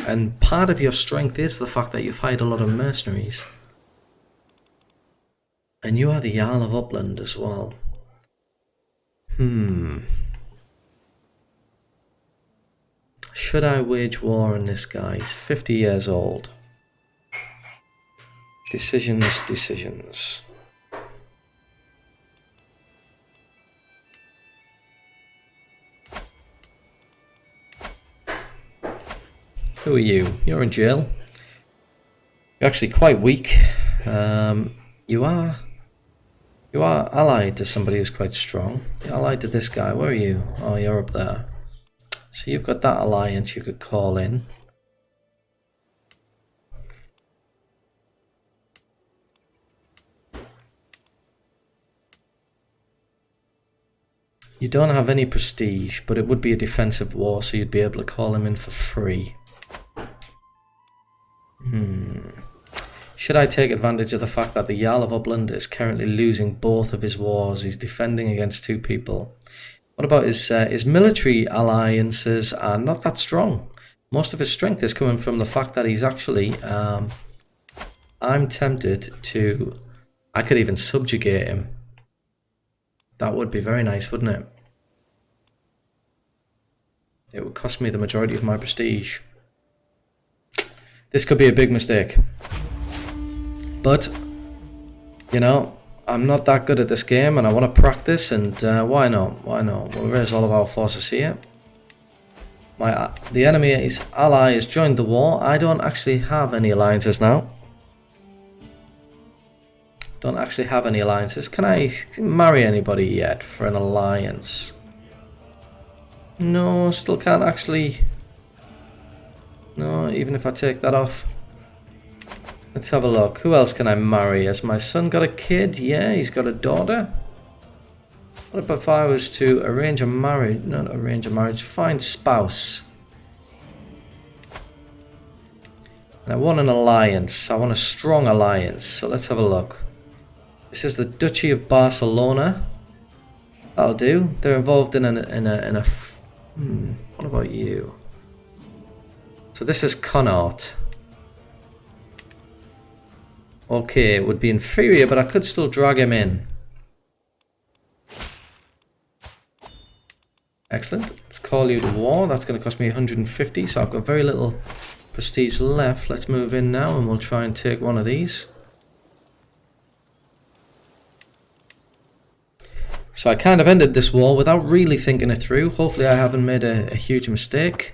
And part of your strength is the fact that you've hired a lot of mercenaries. And you are the Jarl of Upland as well. Should I wage war on this guy? He's 50 years old. Decisions. Who are you? You're in jail. You're actually quite weak. You are allied to somebody who's quite strong. You're allied to this guy. Where are you? Oh, you're up there. So you've got that alliance you could call in. You don't have any prestige, but it would be a defensive war, so you'd be able to call him in for free. Should I take advantage of the fact that the Jarl of Upland is currently losing both of his wars? He's defending against 2 people. What about his military alliances are not that strong. Most of his strength is coming from the fact that he's actually... I'm tempted to... I could even subjugate him. That would be very nice, wouldn't it? It would cost me the majority of my prestige. This could be a big mistake. But, you know, I'm not that good at this game and I want to practice, and why not? Why not? We'll raise all of our forces here. The enemy's ally has joined the war. I don't actually have any alliances now. Don't actually have any alliances. Can I marry anybody yet for an alliance? No, still can't actually. No, even if I take that off. Let's have a look. Who else can I marry? Has my son got a kid? Yeah, he's got a daughter. What if I was to arrange a marriage? Not arrange a marriage, find spouse. And I want an alliance. I want a strong alliance. So let's have a look. This is the Duchy of Barcelona. That'll do. They're involved in a what about you? So this is Connaught. Okay, it would be inferior, but I could still drag him in. Excellent. Let's call you to war. That's going to cost me 150, so I've got very little prestige left. Let's move in now and we'll try and take one of these. So I kind of ended this war without really thinking it through. Hopefully I haven't made a huge mistake.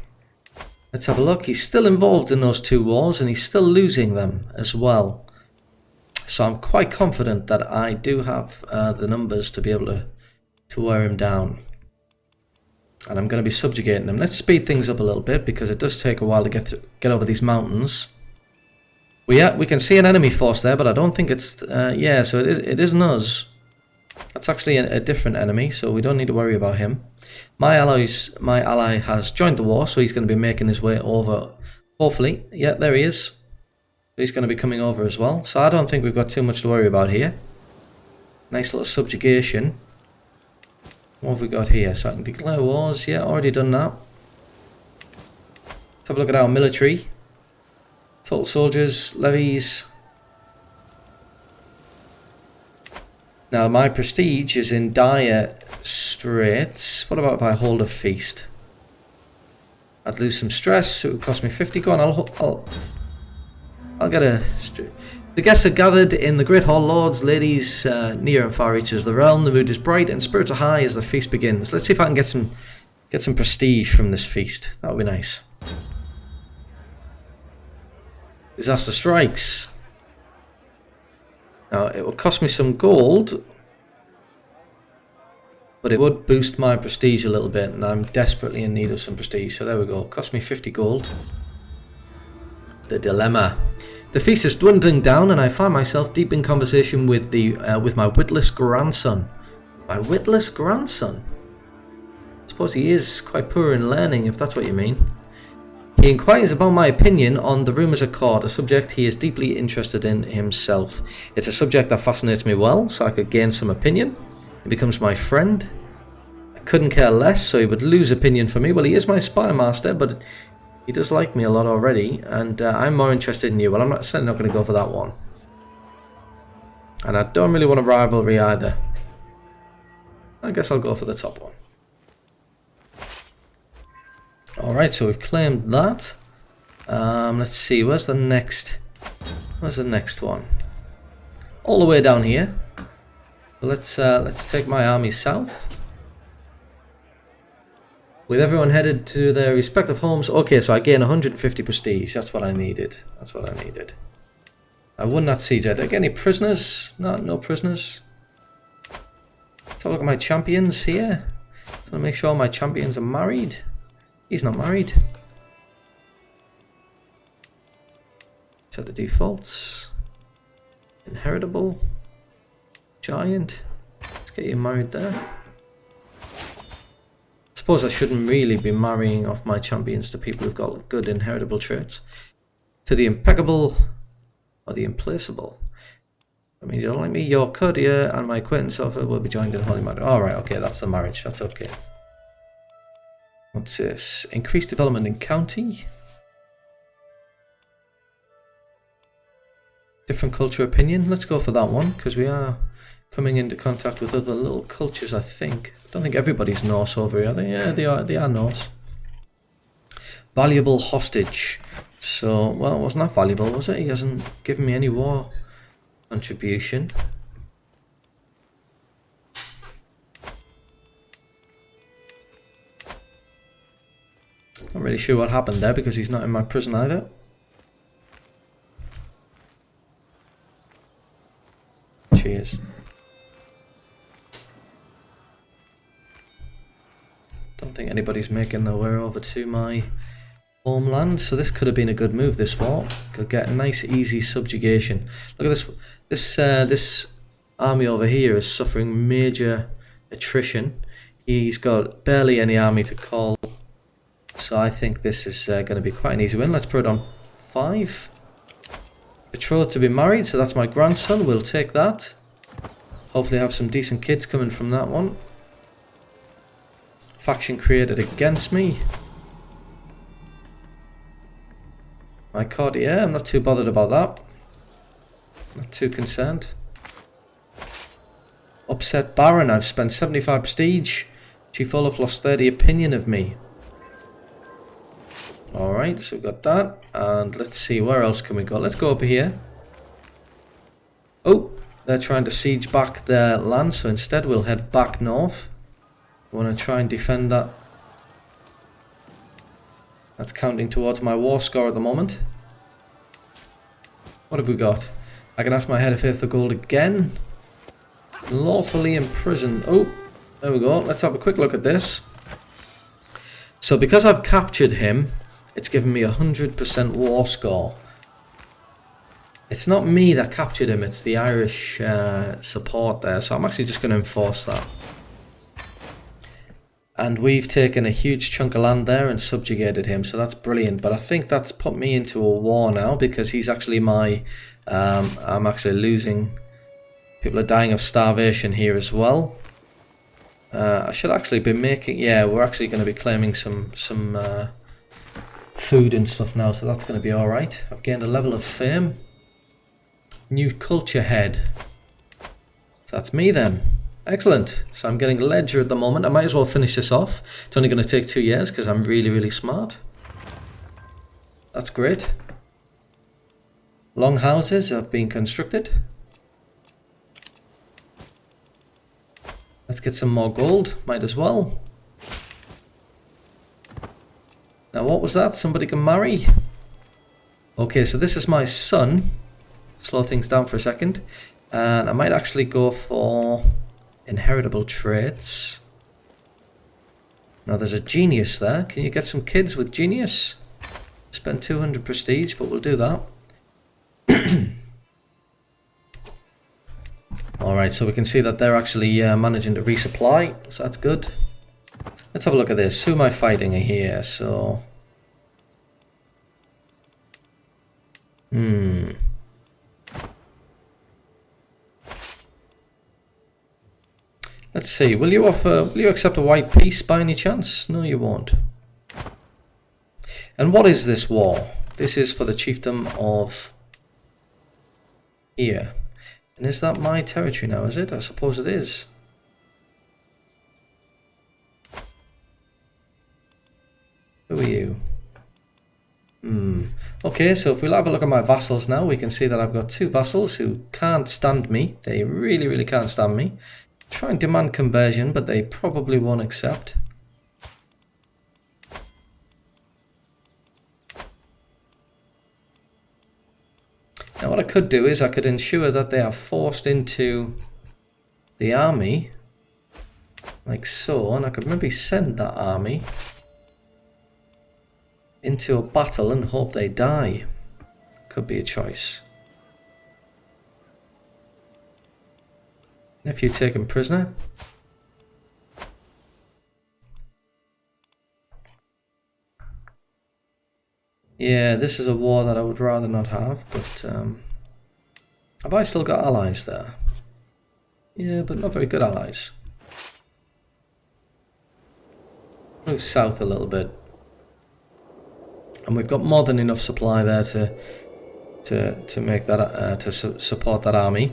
Let's have a look. He's still involved in those 2 wars and he's still losing them as well. So I'm quite confident that I do have the numbers to be able to wear him down. And I'm going to be subjugating him. Let's speed things up a little bit because it does take a while to get over these mountains. We can see an enemy force there, but I don't think it's... yeah, so it isn't us. That's actually a different enemy, so we don't need to worry about him. My ally has joined the war, so he's going to be making his way over. Hopefully. Yeah, there he is. He's going to be coming over as well. So I don't think we've got too much to worry about here. Nice little subjugation. What have we got here? So I can declare wars. Yeah, already done that. Let's have a look at our military. Total soldiers, levies. Now my prestige is in dire straits. What about if I hold a feast? I'd lose some stress. It would cost me 50. Go on, I'll get a... The guests are gathered in the great hall, lords, ladies, near and far reaches of the realm. The mood is bright and spirits are high as the feast begins. Let's see if I can get some prestige from this feast. That would be nice. Disaster strikes. Now it will cost me some gold, but it would boost my prestige a little bit, and I'm desperately in need of some prestige. So there we go. Cost me 50 gold. The dilemma. The feast is dwindling down, and I find myself deep in conversation with my witless grandson. My witless grandson? I suppose he is quite poor in learning, if that's what you mean. He inquires about my opinion on the rumours at court, a subject he is deeply interested in himself. It's a subject that fascinates me well, so I could gain some opinion. He becomes my friend. I couldn't care less, so he would lose opinion for me. Well, he is my spy master, but he does like me a lot already, and I'm more interested in you. Well, I'm certainly not going to go for that one. And I don't really want a rivalry either. I guess I'll go for the top one. Alright, so we've claimed that. Let's see, where's the next one? All the way down here. Let's take my army south. With everyone headed to their respective homes. Okay, so I gain 150 prestige. That's what I needed. I won that siege. Did I get any prisoners? No prisoners. Let's have a look at my champions here. I want to make sure my champions are married. He's not married. Set the defaults. Inheritable. Giant. Let's get you married there. I suppose I shouldn't really be marrying off my champions to people who've got good inheritable traits. To the impeccable or the implaceable. I mean, you don't like me, your courtier and my acquaintance of it will be joined in holy marriage. Alright, okay, that's the marriage. That's okay. What's this? Increased development in county. Different culture opinion. Let's go for that one, because we are coming into contact with other little cultures, I think. I don't think everybody's Norse over here, are they? Yeah, they are Norse. Valuable hostage. So, well, it wasn't that valuable, was it? He hasn't given me any war contribution. Not really sure what happened there because he's not in my prison either. Cheers. Don't think anybody's making their way over to my homeland, so this could have been a good move. This war could get a nice, easy subjugation. Look at this. This army over here is suffering major attrition. He's got barely any army to call. So I think this is going to be quite an easy win. Let's put it on 5. Betrothed to be married, so that's my grandson. We'll take that. Hopefully have some decent kids coming from that one. Faction created against me. My courtier, I'm not too bothered about that. Not too concerned. Upset Baron, I've spent 75 prestige. Chief Olaf lost 30 opinion of me. Alright, so we've got that, and let's see, where else can we go? Let's go over here. Oh, they're trying to siege back their land, so instead we'll head back north. We want to try and defend that. That's counting towards my war score at the moment. What have we got? I can ask my head of faith for gold again. Lawfully imprisoned. Oh, there we go. Let's have a quick look at this. So because I've captured him, it's given me 100% war score. It's not me that captured him, it's the Irish support there. So I'm actually just going to enforce that. And we've taken a huge chunk of land there and subjugated him, so that's brilliant. But I think that's put me into a war now because he's actually my... I'm actually losing People are dying of starvation here as well. I should actually be making... Yeah, we're actually going to be claiming some food and stuff now, so that's going to be alright. I've gained a level of fame. New culture head. So that's me then. Excellent. So I'm getting ledger at the moment. I might as well finish this off. It's only going to take 2 years because I'm really, really smart. That's great. Longhouses have been constructed. Let's get some more gold. Might as well. Now what was that? Somebody can marry? Okay, so this is my son. Slow things down for a second. And I might actually go for inheritable traits. Now there's a genius there. Can you get some kids with genius? Spend 200 prestige, but we'll do that. Alright, so we can see that they're actually managing to resupply, so that's good. Let's have a look at this. Who am I fighting here? So... Let's see, will you accept a white peace by any chance? No, you won't. And what is this war? This is for the chiefdom of here. And is that my territory now, is it? I suppose it is. Who are you? Okay, so if we'll have a look at my vassals now, we can see that I've got 2 vassals who can't stand me. They really, really can't stand me. Try and demand conversion, but they probably won't accept. Now what I could do is I could ensure that they are forced into the army, like so, and I could maybe send that army into a battle and hope they die. Could be a choice. Nephew taken prisoner. Yeah, this is a war that I would rather not have, but have I still got allies there? Yeah, but not very good allies. Move south a little bit. And we've got more than enough supply there to make that support that army.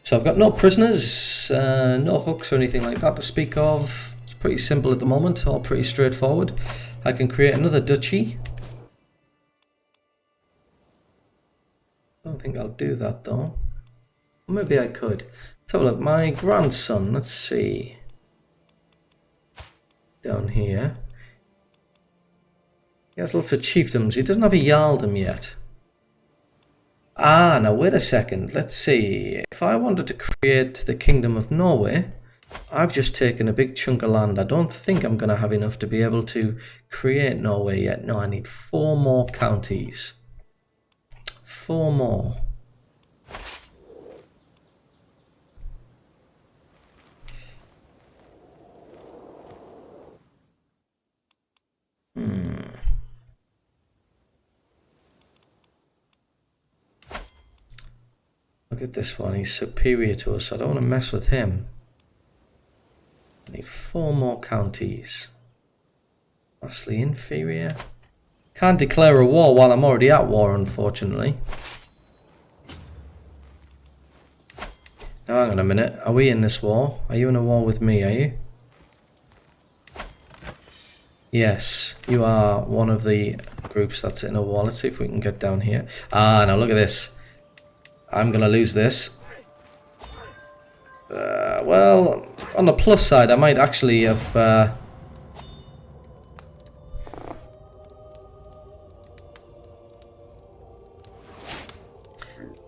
So I've got no prisoners, no hooks or anything like that to speak of. It's pretty simple at the moment, all pretty straightforward. I can create another duchy. I don't think I'll do that though. Maybe I could. Let's have a look. My grandson, let's see. Down here. He has lots of chiefdoms. He doesn't have a Jarldom yet. Ah, now wait a second. Let's see. If I wanted to create the Kingdom of Norway, I've just taken a big chunk of land. I don't think I'm going to have enough to be able to create Norway yet. No, I need 4 more counties. 4 more. Look at this one. He's superior to us. So I don't want to mess with him. I need 4 more counties. Vastly inferior. Can't declare a war while I'm already at war, unfortunately. Now, hang on a minute. Are we in this war? Are you in a war with me, are you? Yes, you are one of the groups that's in a war. Let's see if we can get down here. Ah, now look at this. I'm going to lose this. Well, on the plus side, I might actually have...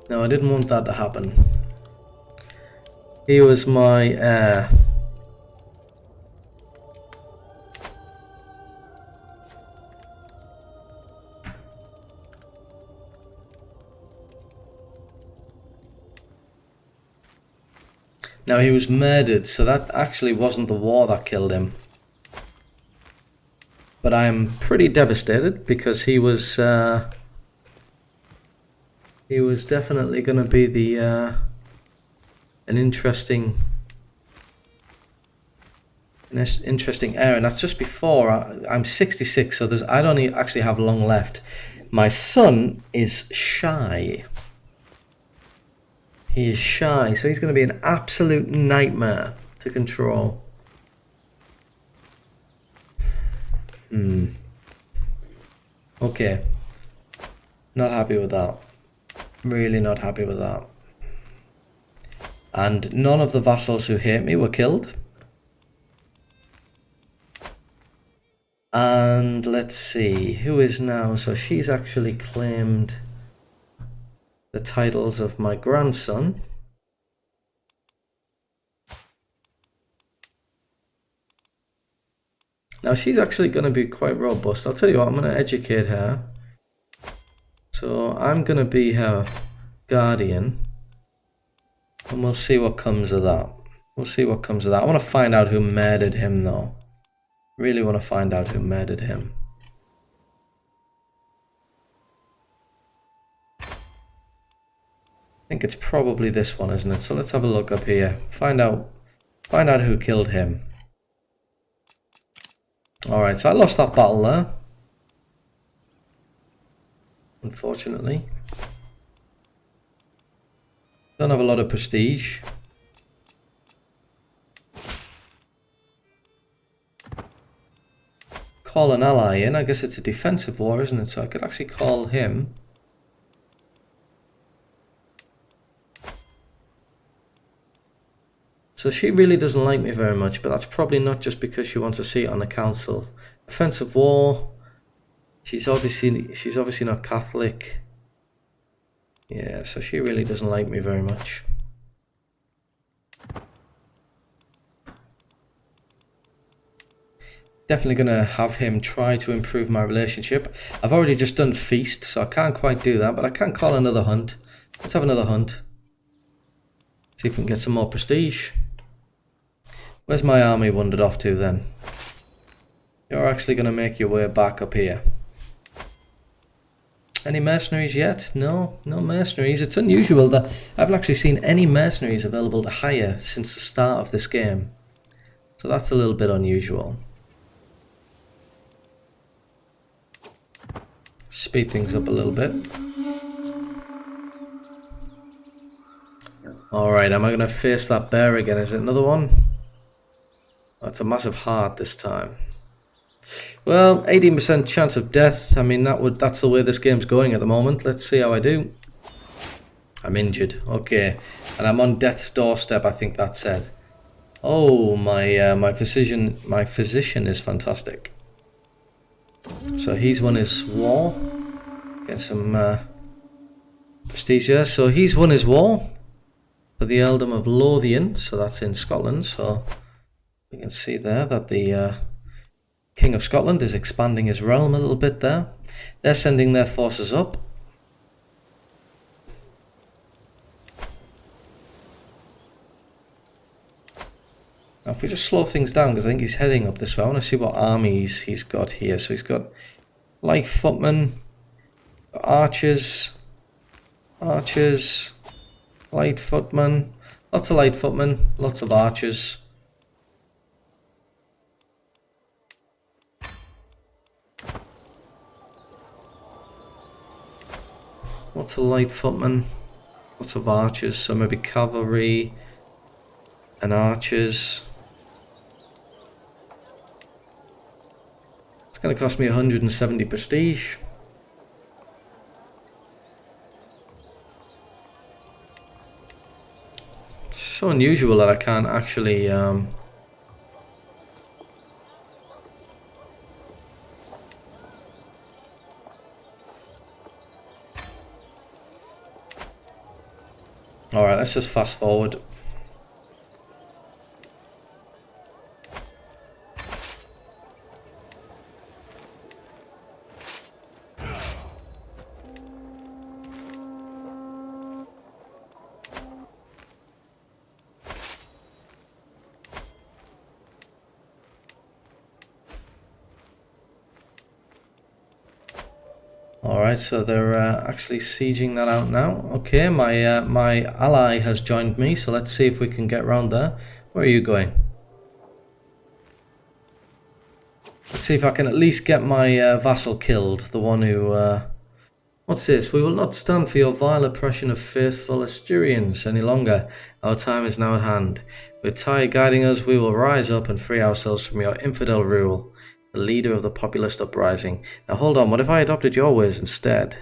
No, I didn't want that to happen. He was my heir. Now he was murdered, so that actually wasn't the war that killed him. But I am pretty devastated because he was he was definitely going to be the an interesting heir, and that's just before I'm 66, so I don't actually have long left. My son is shy. He is shy, so he's going to be an absolute nightmare to control. Okay. Not happy with that. Really not happy with that. And none of the vassals who hate me were killed. And let's see, who is now? So she's actually claimed the titles of my grandson. Now she's actually going to be quite robust. I'll tell you what, I'm going to educate her. So I'm going to be her guardian. And we'll see what comes of that. We'll see what comes of that. I want to find out who murdered him though. Really want to find out who murdered him. I think it's probably this one, isn't it? So let's have a look up here. Find out who killed him. Alright, so I lost that battle there. Unfortunately. Don't have a lot of prestige. Call an ally in. I guess it's a defensive war, isn't it? So I could actually call him. So she really doesn't like me very much, but that's probably not just because she wants to see it on the council. Offensive war. She's obviously not Catholic. Yeah, so she really doesn't like me very much. Definitely gonna have him try to improve my relationship. I've already just done feast, so I can't quite do that, but I can call another hunt. Let's have another hunt. See if we can get some more prestige. Where's my army wandered off to then? You're actually gonna make your way back up here. Any mercenaries yet? No, no mercenaries. It's unusual that I haven't actually seen any mercenaries available to hire since the start of this game. So that's a little bit unusual. Speed things up a little bit. Alright, am I going to face that bear again? Is it another one? Oh, it's a massive heart this time. Well, 18% chance of death. I mean, that's the way this game's going at the moment. Let's see how I do. I'm injured. Okay. And I'm on death's doorstep, I think that said. Oh, my physician is fantastic. So he's won his war. Get some prestige here. So he's won his war for the Earldom of Lothian. So that's in Scotland. So you can see there that the King of Scotland is expanding his realm a little bit there. They're sending their forces up. Now if we just slow things down, because I think he's heading up this way. I want to see what armies he's got here. So he's got light footmen, archers, light footmen, lots of light footmen, lots of archers. Lots of light footmen, lots of archers, so maybe cavalry and archers. It's going to cost me 170 prestige. It's so unusual that I can't actually Alright, let's just fast forward. Alright, so they're actually sieging that out now. Okay, my ally has joined me, so let's see if we can get around there. Where are you going? Let's see if I can at least get my vassal killed, the one who... What's this? We will not stand for your vile oppression of faithful Asturians any longer. Our time is now at hand. With Tyr guiding us, we will rise up and free ourselves from your infidel rule, the leader of the populist uprising. Now hold on, what if I adopted your ways instead?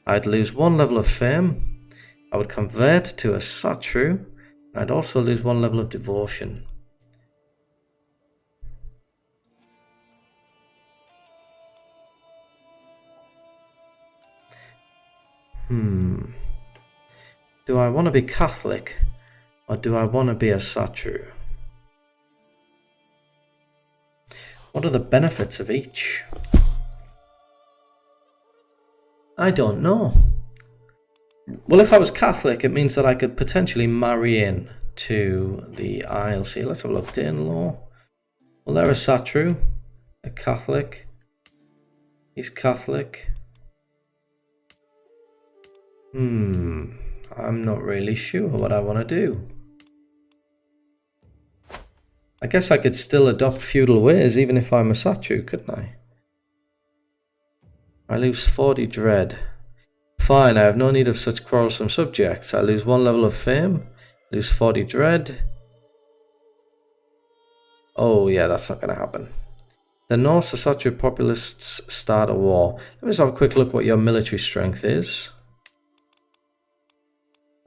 I'd lose 1 level of fame, I would convert to a Satru, and I'd also lose 1 level of devotion. Do I want to be Catholic, or do I want to be a Satru? What are the benefits of each? I don't know. Well, if I was Catholic, it means that I could potentially marry in to the Isles here. Let's have a look. Danelaw. Well, they're a Satru, a Catholic. He's Catholic. I'm not really sure what I want to do. I guess I could still adopt feudal ways even if I'm a Satru, couldn't I? I lose 40 dread. Fine, I have no need of such quarrelsome subjects. I lose 1 level of fame, lose 40 dread. Oh yeah, that's not going to happen. The Norse Satru populists start a war. Let me just have a quick look what your military strength is.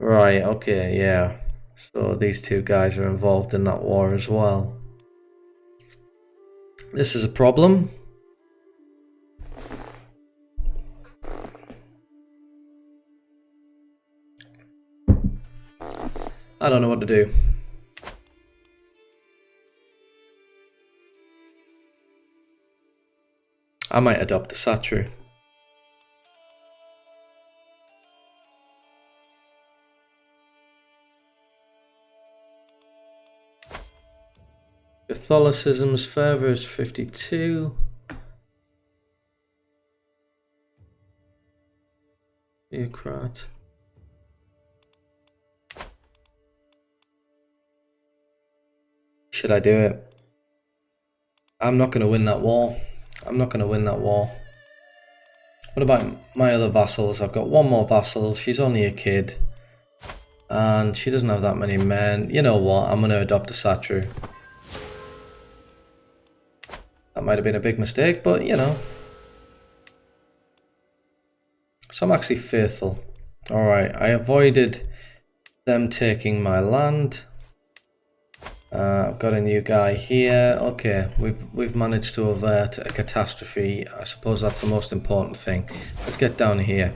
Right, okay, yeah. So these 2 guys are involved in that war as well. This is a problem. I don't know what to do. I might adopt the Satru. Catholicism's fervor is 52. Theocrat. Should I do it? I'm not going to win that war. I'm not going to win that war. What about my other vassals? I've got 1 more vassal. She's only a kid. And she doesn't have that many men. You know what? I'm going to adopt a Satru. That might have been a big mistake, but you know. So I'm actually faithful. Alright, I avoided them taking my land. I've got a new guy here. Okay, we've managed to avert a catastrophe. I suppose that's the most important thing. Let's get down here.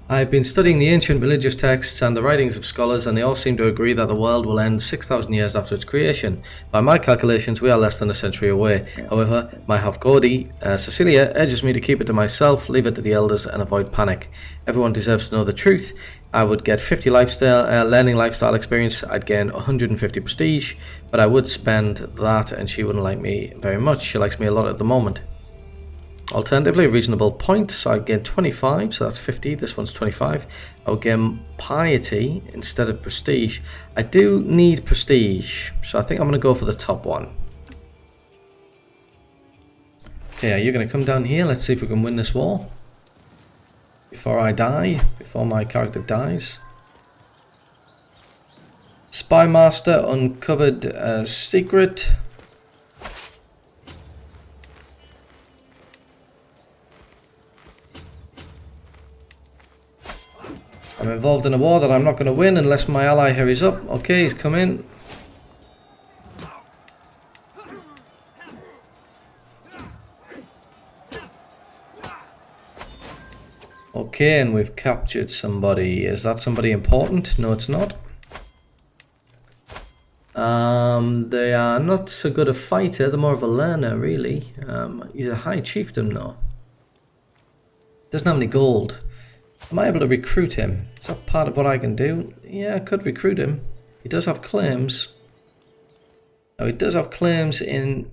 I've been studying the ancient religious texts and the writings of scholars, and they all seem to agree that the world will end 6,000 years after its creation. By my calculations, we are less than a century away. However, my half-Gordy, Cecilia, urges me to keep it to myself, leave it to the elders, and avoid panic. Everyone deserves to know the truth. I would get 50 learning lifestyle experience. I'd gain 150 prestige, but I would spend that, and she wouldn't like me very much. She likes me a lot at the moment. Alternatively, a reasonable point, so I gain 25, so that's 50, this one's 25. I'll gain piety instead of prestige. I do need prestige, so I think I'm going to go for the top one. Okay, you're going to come down here, let's see if we can win this war. Before I die, before my character dies. Spy Master uncovered a secret. I'm involved in a war that I'm not going to win unless my ally hurries up. Okay, he's come in. Okay, and we've captured somebody. Is that somebody important? No, it's not. They are not so good a fighter. They're more of a learner, really. He's a high chieftain, though. Doesn't have any gold. Am I able to recruit him? Is that part of what I can do? Yeah, I could recruit him. He does have claims. Oh, he does have claims in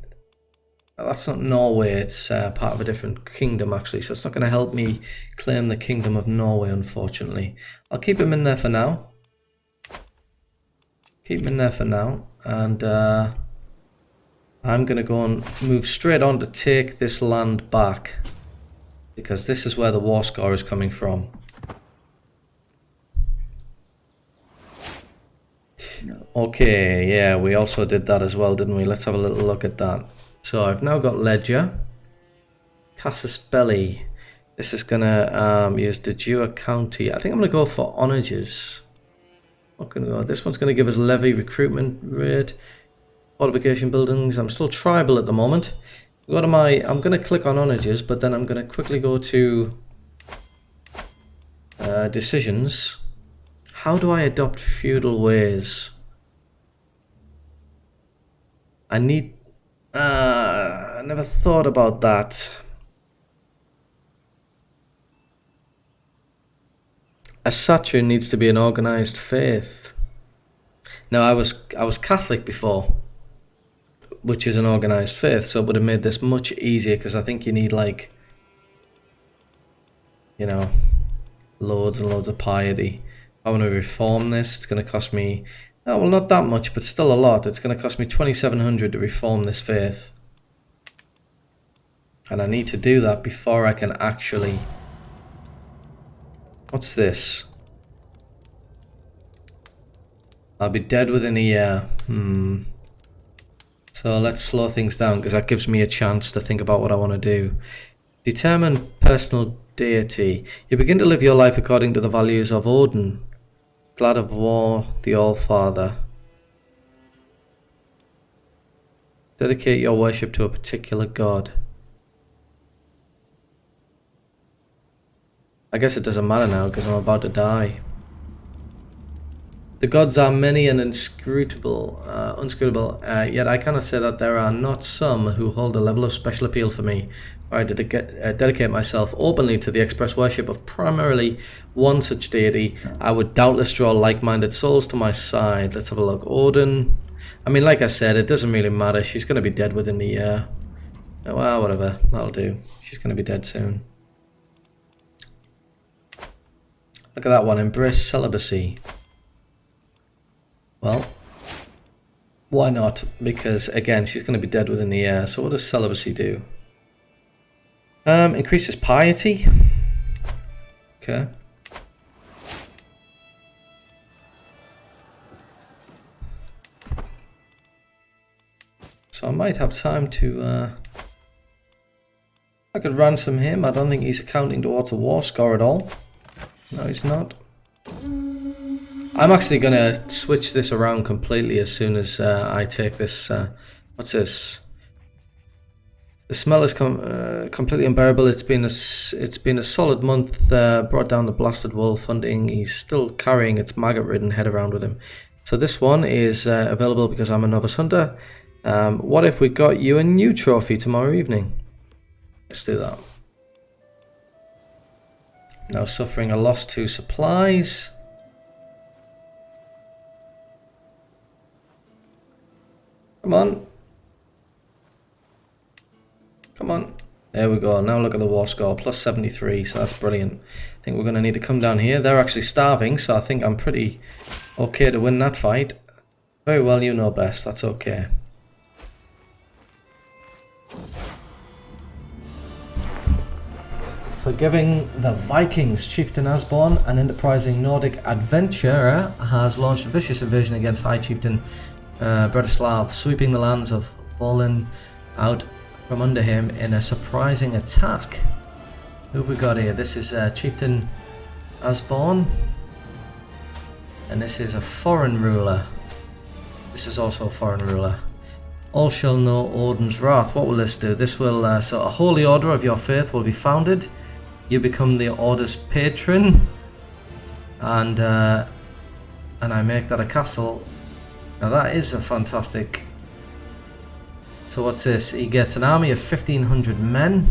That's not Norway, it's part of a different kingdom actually, so it's not going to help me claim the Kingdom of Norway, unfortunately. I'll keep him in there for now. Keep him in there for now, and I'm going to go and move straight on to take this land back, because this is where the war score is coming from. Okay, yeah, we also did that as well, didn't we? Let's have a little look at that. So I've now got Ledger, Casus Belli. This is gonna use Dejua County. I think I'm gonna go for onages. Not gonna go. This one's gonna give us levy recruitment rate, fortification buildings. I'm still tribal at the moment. Go to my. I'm gonna click on onages, but then I'm gonna quickly go to decisions. How do I adopt feudal ways? I need. I never thought about that. A Satrian needs to be an organized faith. Now I was Catholic before, which is an organized faith, so it would have made this much easier, because I think you need, like, you know, loads and loads of piety. I want to reform this. It's going to cost me, oh, well, not that much, but still a lot. It's going to cost me 2,700 to reform this faith. And I need to do that before I can actually... What's this? I'll be dead within a year. So let's slow things down, because that gives me a chance to think about what I want to do. Determine personal deity. You begin to live your life according to the values of Odin, God of War, the All-Father. Dedicate your worship to a particular god. I guess it doesn't matter now, because I'm about to die. The gods are many and inscrutable, yet I cannot say that there are not some who hold a level of special appeal for me, where I dedicate myself openly to the express worship of primarily one such deity. I would doubtless draw like-minded souls to my side. Let's have a look. Odin. I mean, like I said, it doesn't really matter. She's going to be dead within a year. Well, whatever. That'll do. She's going to be dead soon. Look at that one. Embrace celibacy. Well, why not? Because, again, she's going to be dead within a year. So what does celibacy do? Increases piety. Okay. So I might have time to... I could ransom him. I don't think he's accounting towards a war score at all. No, he's not. I'm actually going to switch this around completely as soon as I take this... what's this? The smell is completely unbearable. It's been a solid month. Brought down the blasted wolf hunting. He's still carrying its maggot-ridden head around with him. So this one is available because I'm a novice hunter. What if we got you a new trophy tomorrow evening? Let's do that. Now suffering a loss to supplies. Come on. Come on. There we go. Now look at the war score. Plus 73. So that's brilliant. I think we're going to need to come down here. They're actually starving. So I think I'm pretty okay to win that fight. Very well, you know best. That's okay. Forgiving the Vikings, Chieftain Asborn, an enterprising Nordic adventurer, has launched a vicious invasion against High Chieftain Bretislav, sweeping the lands of Volin out from under him in a surprising attack. Who have we got here? This is Chieftain Asborn, and this is a foreign ruler. This is also a foreign ruler. All shall know Odin's wrath. What will this do? This will, so a holy order of your faith will be founded. You become the order's patron, and I make that a castle. Now that is a fantastic. So what's this? He gets an army of 1,500 men.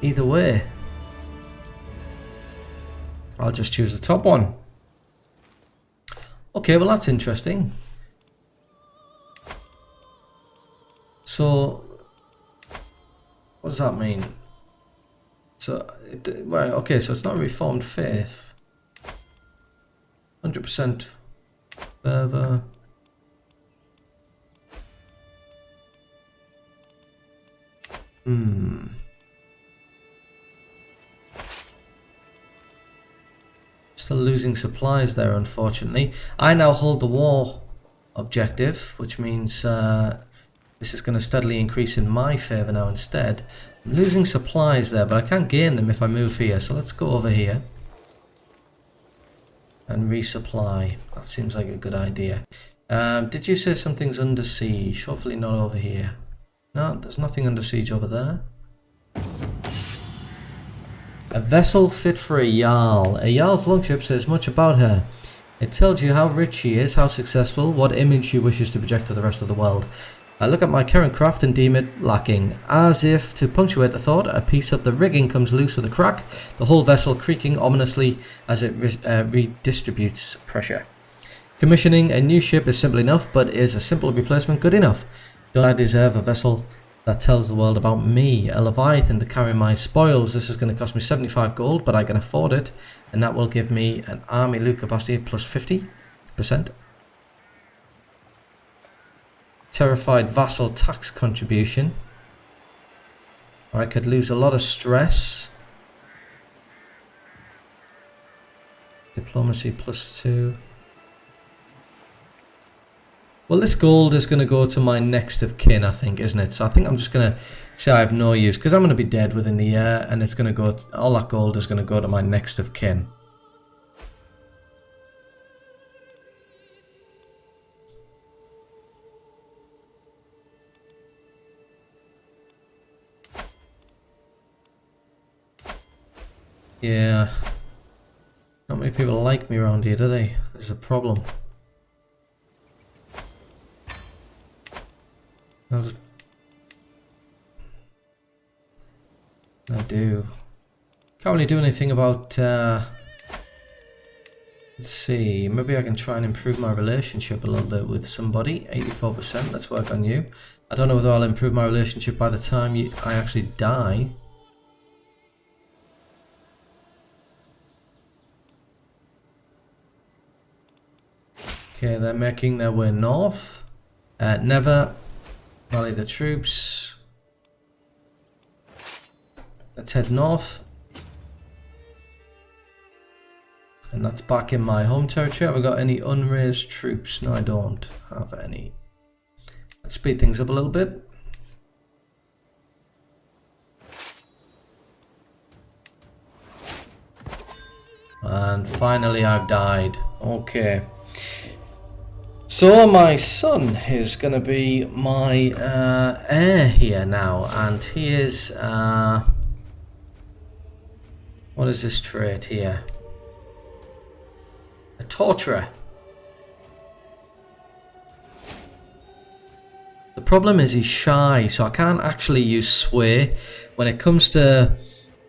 Either way, I'll just choose the top one. Okay, well that's interesting. So, what does that mean? So, right, okay, so it's not Reformed faith. 100% fervor. Still losing supplies there, unfortunately. I now hold the war objective, which means this is going to steadily increase in my favour now instead. I'm losing supplies there, but I can't gain them if I move here. So let's go over here and resupply. That seems like a good idea. Did you say something's under siege? Hopefully not over here. No, there's nothing under siege over there. A vessel fit for a Jarl. A Jarl's longship says much about her. It tells you how rich she is, how successful, what image she wishes to project to the rest of the world. I look at my current craft and deem it lacking. As if to punctuate the thought, a piece of the rigging comes loose with a crack, the whole vessel creaking ominously as it redistributes pressure. Commissioning a new ship is simple enough, but is a simple replacement good enough? Don't I deserve a vessel that tells the world about me? A Leviathan to carry my spoils. This is going to cost me 75 gold, but I can afford it, and that will give me an army loot capacity of plus 50%. Terrified vassal tax contribution. I could lose a lot of stress. Diplomacy plus 2. Well, this gold is going to go to my next of kin, I think, isn't it? So I think I'm just going to say I have no use, because I'm going to be dead within the year, and it's going to go, all that gold is going to go to my next of kin. Yeah. Not many people like me around here, do they? There's a problem. I do. Can't really do anything about, let's see, maybe I can try and improve my relationship a little bit with somebody. 84%, let's work on you. I don't know whether I'll improve my relationship by the time I actually die. Okay, they're making their way north. Never rally the troops. Let's head north. And that's back in my home territory. Have I got any unraised troops? No, I don't have any. Let's speed things up a little bit. And finally I've died. Okay. So my son is going to be my heir here now, and he is, what is this trait here? A torturer. The problem is he's shy, so I can't actually use sway. When it comes to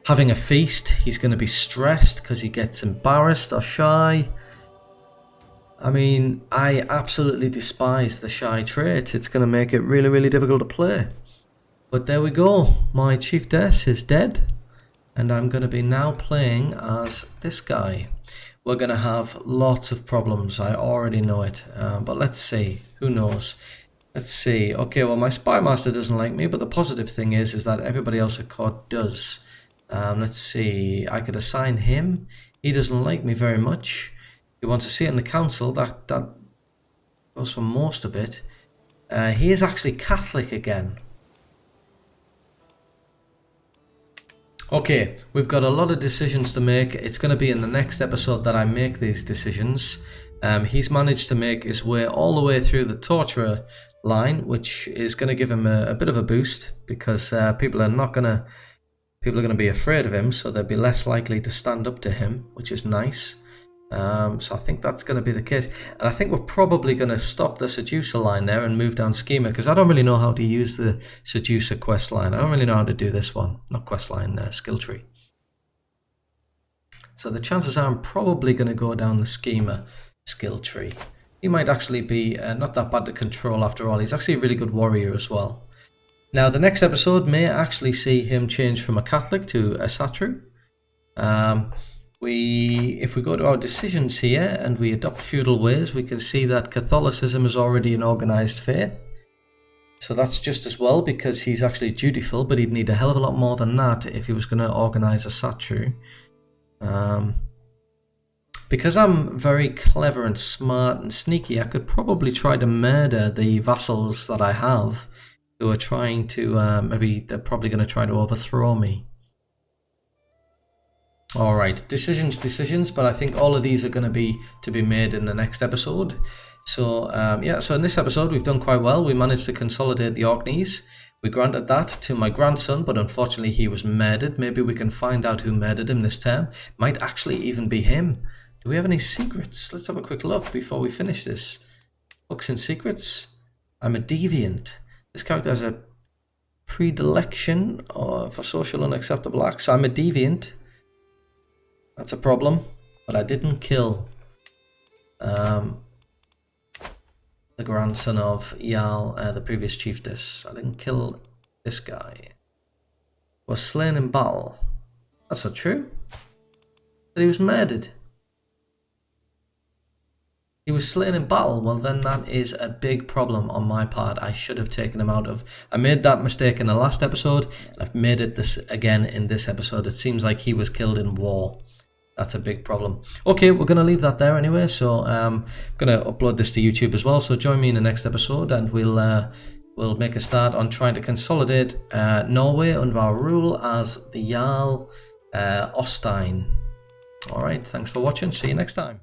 having a feast, he's going to be stressed because he gets embarrassed or shy. I mean, I absolutely despise the shy trait. It's going to make it really, really difficult to play. But there we go. My chiefess is dead. And I'm going to be now playing as this guy. We're going to have lots of problems. I already know it. But let's see. Who knows? Let's see. Okay, well, my spy master doesn't like me. But the positive thing is that everybody else at court does. Let's see. I could assign him. He doesn't like me very much. He wants to see it in the council. That goes for most of it. He is actually Catholic again. Okay, we've got a lot of decisions to make. It's going to be in the next episode that I make these decisions. He's managed to make his way all the way through the torturer line, which is going to give him a bit of a boost, because people are going to be afraid of him, so they'll be less likely to stand up to him, which is nice. So I think that's going to be the case. And I think we're probably going to stop the Seducer line there and move down Schema, because I don't really know how to use the Seducer quest line. I don't really know how to do this one. Not quest line, skill tree. So the chances are I'm probably going to go down the Schema skill tree. He might actually be not that bad to control after all. He's actually a really good warrior as well. Now, the next episode may actually see him change from a Catholic to a Satru. If we go to our decisions here and we adopt feudal ways, we can see that Catholicism is already an organized faith. So that's just as well, because he's actually dutiful, but he'd need a hell of a lot more than that if he was going to organize a Satru. Because I'm very clever and smart and sneaky, I could probably try to murder the vassals that I have, who are trying to, maybe they're probably going to try to overthrow me. Alright, decisions, but I think all of these are going to be made in the next episode. So, so in this episode we've done quite well. We managed to consolidate the Orkneys. We granted that to my grandson, but unfortunately he was murdered. Maybe we can find out who murdered him this term. Might actually even be him. Do we have any secrets? Let's have a quick look before we finish this. Books and secrets. I'm a deviant. This character has a predilection for social unacceptable acts. So I'm a deviant. That's a problem. But I didn't kill the grandson of Jarl, the previous chiefess. I didn't kill this guy. Was slain in battle. That's not true. But he was murdered. He was slain in battle. Well, then that is a big problem on my part. I should have taken him out of. I made that mistake in the last episode, and I've made it this again in this episode. It seems like he was killed in war. That's a big problem. Okay, we're going to leave that there anyway. So I'm going to upload this to YouTube as well. So join me in the next episode, and we'll make a start on trying to consolidate Norway under our rule as the Jarl Ostein. All right, thanks for watching. See you next time.